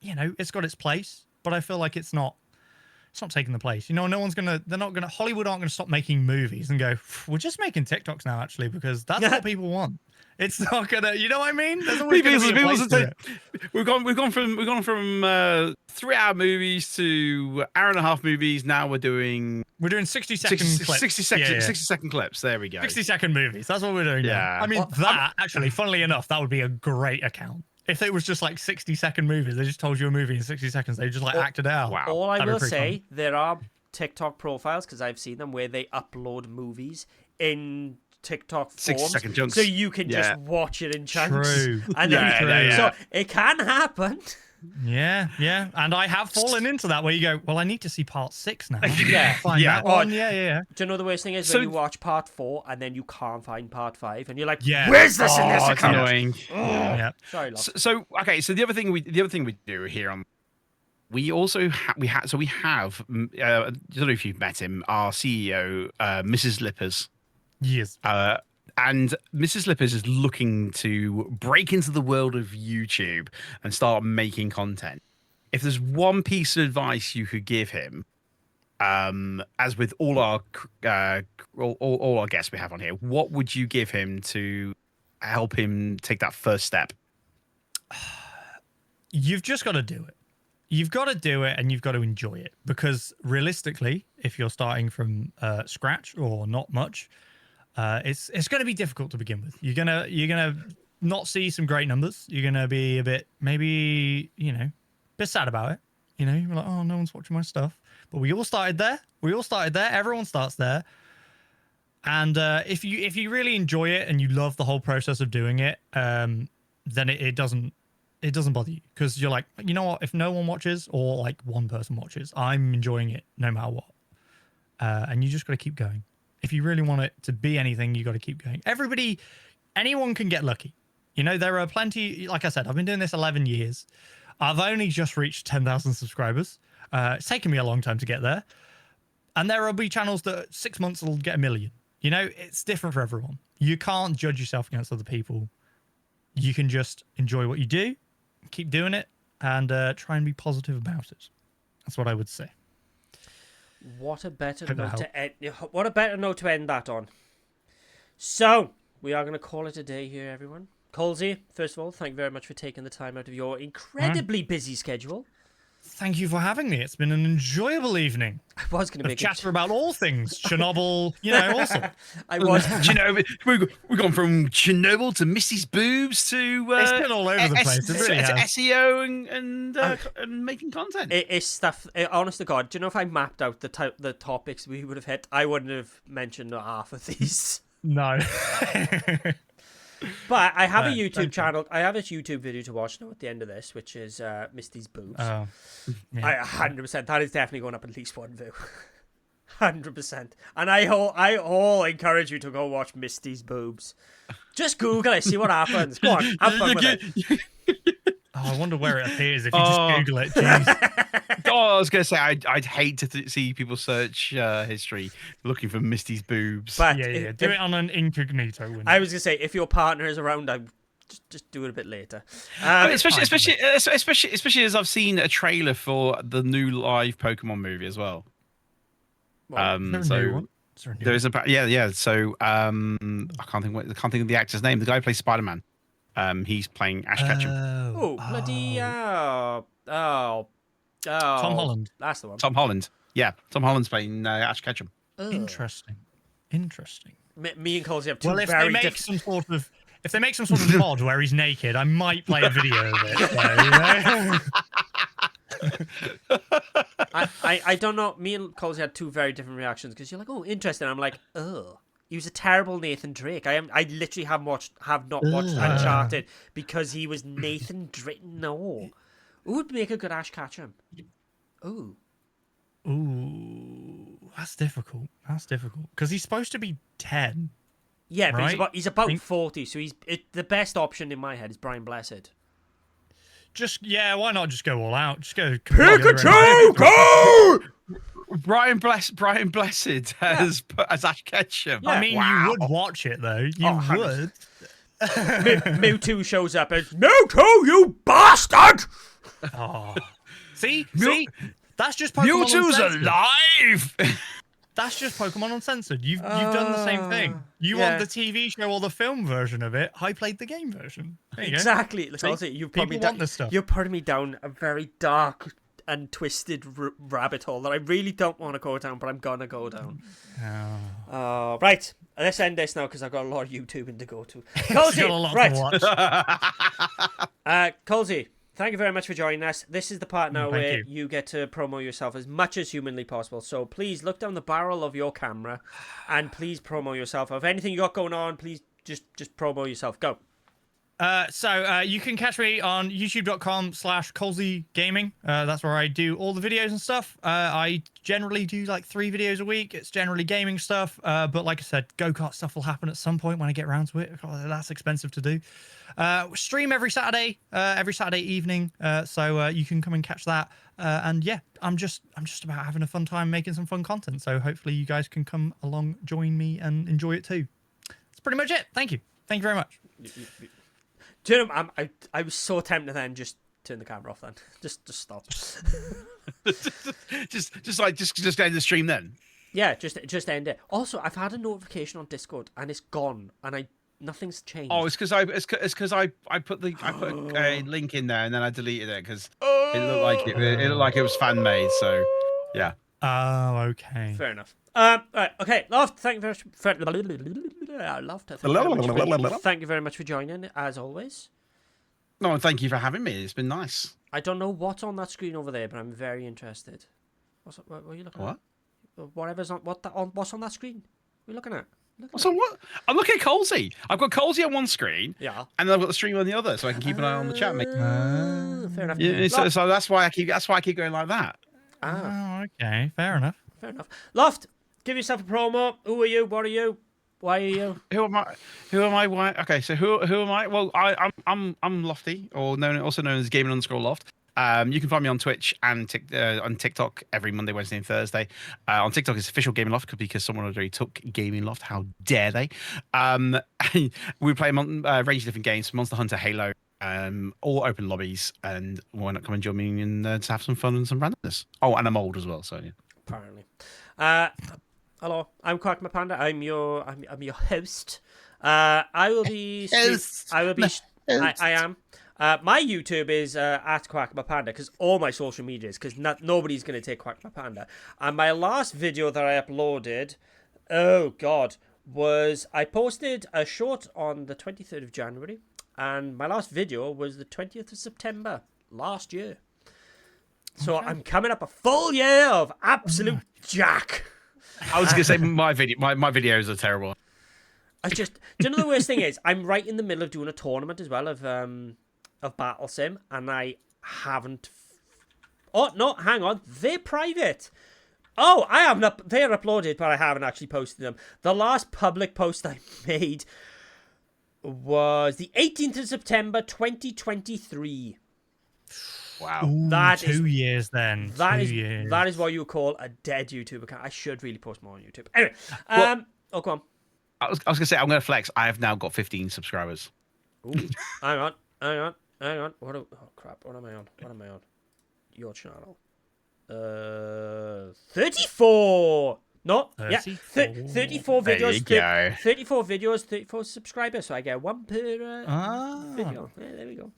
you know, it's got its place, but I feel like it's not taking the place. You know, Hollywood aren't going to stop making movies and go, we're just making TikToks now, actually, because that's what people want. It's not going to, you know what I mean? There's always going to be a place for it. We've gone from 3-hour movies to hour-and-a-half movies. Now we're doing 60-second clips. 60-second clips. There we go. 60-second movies. That's what we're doing now. Yeah. I mean, actually, funnily enough, that would be a great account. If it was just like 60-second movies, they just told you a movie in 60 seconds. They just like acted it out. Wow. All I That'd be will pretty say, fun. there are TikTok profiles, because I've seen them, where they upload movies in TikTok forms. 60-second chunks. So you can just Yeah. watch it in chunks. True. And then, Yeah. So it can happen. Yeah. And I have fallen into that where you go, well, I need to see part 6 now. Yeah. Find Yeah. that one. Yeah. Do you know the worst thing is So- when you watch part 4 and then you can't find part 5 and you're like, Yeah. where's this in this Oh, it's account? annoying. Yeah. Sorry, love. So okay. So the other thing we do here on, we also we have I don't know if you've met him, our CEO, Mrs. Lippers. Yes. And Mrs. Lippers is looking to break into the world of YouTube and start making content. If there's one piece of advice you could give him, as with all our all our guests we have on here, what would you give him to help him take that first step? You've just got to do it. You've got to do it and you've got to enjoy it, because realistically, if you're starting from scratch or not much, it's going to be difficult to begin with. You're gonna not see some great numbers. You're gonna be a bit, maybe, you know, a bit sad about it. You know, you're like, oh, no one's watching my stuff. But we all started there. Everyone starts there. And if you really enjoy it and you love the whole process of doing it, then it doesn't bother you, because you're like, you know what? If no one watches or like one person watches, I'm enjoying it no matter what. And you just got to keep going. If you really want it to be anything, you got to keep going. Anyone can get lucky. You know, there are plenty. Like I said, I've been doing this 11 years. I've only just reached 10,000 subscribers. It's taken me a long time to get there. And there will be channels that 6 months will get 1 million. You know, it's different for everyone. You can't judge yourself against other people. You can just enjoy what you do, keep doing it, and try and be positive about it. That's what I would say. What a better Hope that note to end. What a better note to end that on. So we are going to call it a day here, everyone. Colsey, first of all, thank you very much for taking the time out of your incredibly busy schedule. Thank you for having me. It's been an enjoyable evening. I was going to Of make chat about all things Chernobyl, you know, also. I was. We've gone from Chernobyl to Missy's boobs to It's been all over the place. It really has. SEO and making content. It's stuff. Honest to God, do you know if I mapped out the topics we would have hit, I wouldn't have mentioned half of these. No. But I have a Thank YouTube you. channel. I have this YouTube video to watch now at the end of this, which is Misty's boobs. Oh, yeah. I 100%. That is definitely going up at least one view. 100%. And I all encourage you to go watch Misty's boobs. Just Google it, see what happens. Go on, have fun with it. Oh, I wonder where it appears if you just Google it. Jeez. Oh, I was going to say, I'd hate to see people search history looking for Misty's boobs. But Yeah. Do it on an incognito window. I was going to say, if your partner is around, I just do it a bit later. I mean, especially as I've seen a trailer for the new live Pokemon movie as well. Is there a new one? There is yeah. So I can't think of the actor's name. The guy who plays Spider-Man. He's playing Ash Ketchum. Oh, bloody Tom Holland. That's the one. Tom Holland. Yeah, Tom Holland's playing Ash Ketchum. Interesting. Me and Colsey have two Well, if very they make different. some sort of mod where he's naked, I might play a video of it. So, I don't know. Me and Colsey had two very different reactions because you're like, oh, interesting. I'm like, oh. He was a terrible Nathan Drake. I literally have not watched Uncharted because he was Nathan Drake. No, who would make a good Ash Ketchum? Ooh, that's difficult. Because he's supposed to be 10. yeah, but right? he's about 40. So the best option in my head is Brian Blessed. Why not just go all out? Just go Pikachu, go! Brian Blessed as Ash Ketchum. I mean, wow. you would watch it though. You would. Mewtwo shows up as Mewtwo, you bastard! Oh. See, that's just Pokemon Mewtwo's Uncensored. alive. That's just Pokemon Uncensored. You've done the same thing. You want the TV show or the film version of it. I played the game version. There you Exactly. go. You've People want this stuff. You're putting me down a very dark and twisted rabbit hole that I really don't want to go down, but I'm gonna go down. Right, let's end this now because I've got a lot of YouTubing to go to. Colsey, right? Colsey, thank you very much for joining us. This is the part now where you get to promo yourself as much as humanly possible. So please look down the barrel of your camera and please promo yourself. Of anything you got going on, please just promo yourself. Go. So you can catch me on youtube.com/Colsey Gaming. That's where I do all the videos and stuff. I generally do like 3 videos a week. It's generally gaming stuff. But like I said, go-kart stuff will happen at some point when I get around to it. That's expensive to do. Stream every Saturday evening. So you can come and catch that. And yeah, I'm just about having a fun time making some fun content. So hopefully you guys can come along, join me and enjoy it too. That's pretty much it. Thank you. Thank you very much. Do you know, I was so tempted then just turn the camera off then. Just stop. just end the stream then. Yeah, just end it. Also, I've had a notification on Discord and it's gone and nothing's changed. Oh, it's because I put a link in there and then I deleted it because it looked like it was fan made. So yeah. Oh, okay. Fair enough. Right, okay. Loft, thank you very much thank you very much for joining, as always. No, and thank you for having me. It's been nice. I don't know what's on that screen over there, but I'm very interested. What are you looking at? Whatever's on what's on that screen? What are you looking at? So what? I'm looking at Colsey. I've got Colsey on one screen, yeah, and then I've got the stream on the other, so I can keep an eye on the chat. Fair enough. Yeah, so that's why I keep going like that. Oh, okay. Fair enough. Loft, give yourself a promo. Who are you? What are you? Why are you? Who am I? Why? Okay, so who am I? Well, I'm Lofty, or also known as Gaming_Loft. You can find me on Twitch and on TikTok every Monday, Wednesday, and Thursday. On TikTok, it's official Gaming Loft because someone already took Gaming Loft. How dare they? We play a range of different games: Monster Hunter, Halo, all open lobbies, and why not come and join me and to have some fun and some randomness. Oh, and I'm old as well, so yeah. Apparently. Hello, I'm Quack My Panda. I'm your host. I will be. I am. My YouTube is at Quack My Panda because all my social media is because nobody's going to take Quack My Panda. And my last video that I uploaded, oh God, was I posted a short on the 23rd of January, and my last video was the 20th of September last year. So I'm coming up a full year of absolute jack. I was gonna say my videos are terrible. Do you know the worst thing is I'm right in the middle of doing a tournament as well of Battle Sim, and I haven't. Oh no, hang on, they're private. Oh, I haven't. They're uploaded, but I haven't actually posted them. The last public post I made was the 18th of September, 2023. Wow, Ooh, that 2 years then. That 2 is years. That is what you call a dead YouTube account. I should really post more on YouTube. Anyway, Well, go on. I was gonna say I'm gonna flex. I have now got 15 subscribers. Ooh, hang on. Oh crap! What am I on? Your channel. 34. No, yeah, 34 There you videos. go. 34 videos, 34 subscribers. So I get one per video. Yeah, there we go.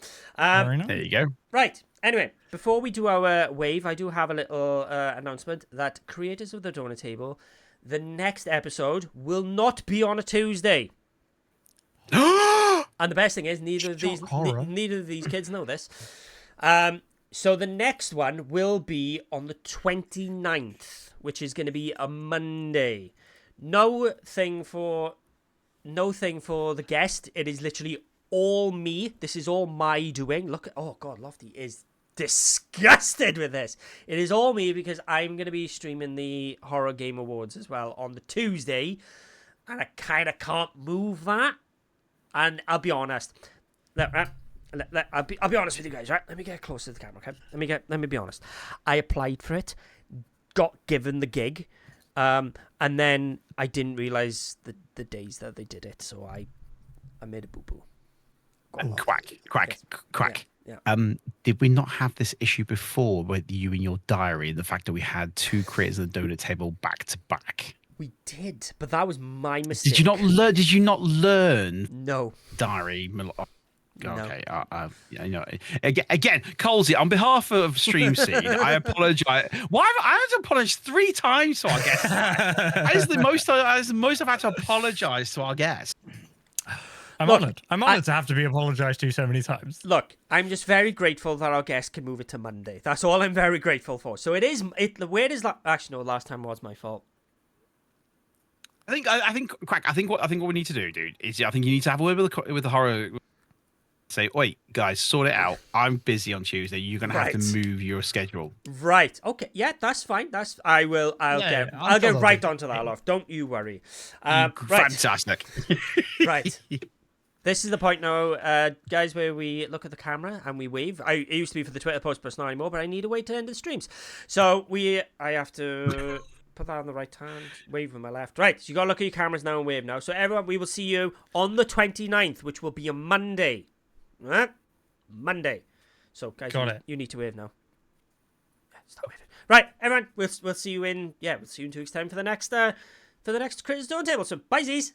Very nice. There you go. Right. Anyway, before we do our wave, I do have a little announcement that creators of the Donut Table, the next episode will not be on a Tuesday. And the best thing is, neither of these kids know this. So the next one will be on the 29th, which is going to be a Monday. No thing for the guest. It is literally all me. This is all my doing. Look at, oh God, Lofty is disgusted with this. It is all me because I'm going to be streaming the Horror Game Awards as well on the Tuesday, and I kind of can't move that. And I'll be honest. I'll be honest with you guys, right? Let me get close to the camera, okay? Let me be honest. I applied for it, got given the gig, and then I didn't realize the days that they did it, so I made a boo boo. Quack. Yeah. Did we not have this issue before with you and your diary? The fact that we had two creators of the Donut Table back to back. We did, but that was my mistake. Did you not learn? No. Diary. No. Okay, again, Colsey, on behalf of Stream Seed, I apologize. Why I had to apologize 3 times to our guest? That is the most I've had to apologize to our guest. I'm honored to have to be apologized to so many times. Look, I'm just very grateful that our guest can move it to Monday. That's all I'm very grateful for. So it is. Actually, no. Last time was my fault. I think, Quack. I think what we need to do, dude, is I think you need to have a word with the horror. Say, wait, guys, sort it out. I'm busy on Tuesday. You're gonna have to move your schedule. Right. Okay. Yeah, that's fine. I'll get right onto that, Loft. Don't you worry. Right. Fantastic. Right. This is the point now, guys, where we look at the camera and we wave. It used to be for the Twitter post, but it's not anymore. But I need a way to end the streams, so I have to put that on the right hand, wave with my left. Right. So you gotta look at your cameras now and wave now. So everyone, we will see you on the 29th, which will be a Monday. Monday. So guys, you need to wave now. Yeah, stop waving. Right, everyone, we'll see you in 2 weeks time for the next Critters Donut Table. So bye, Z's.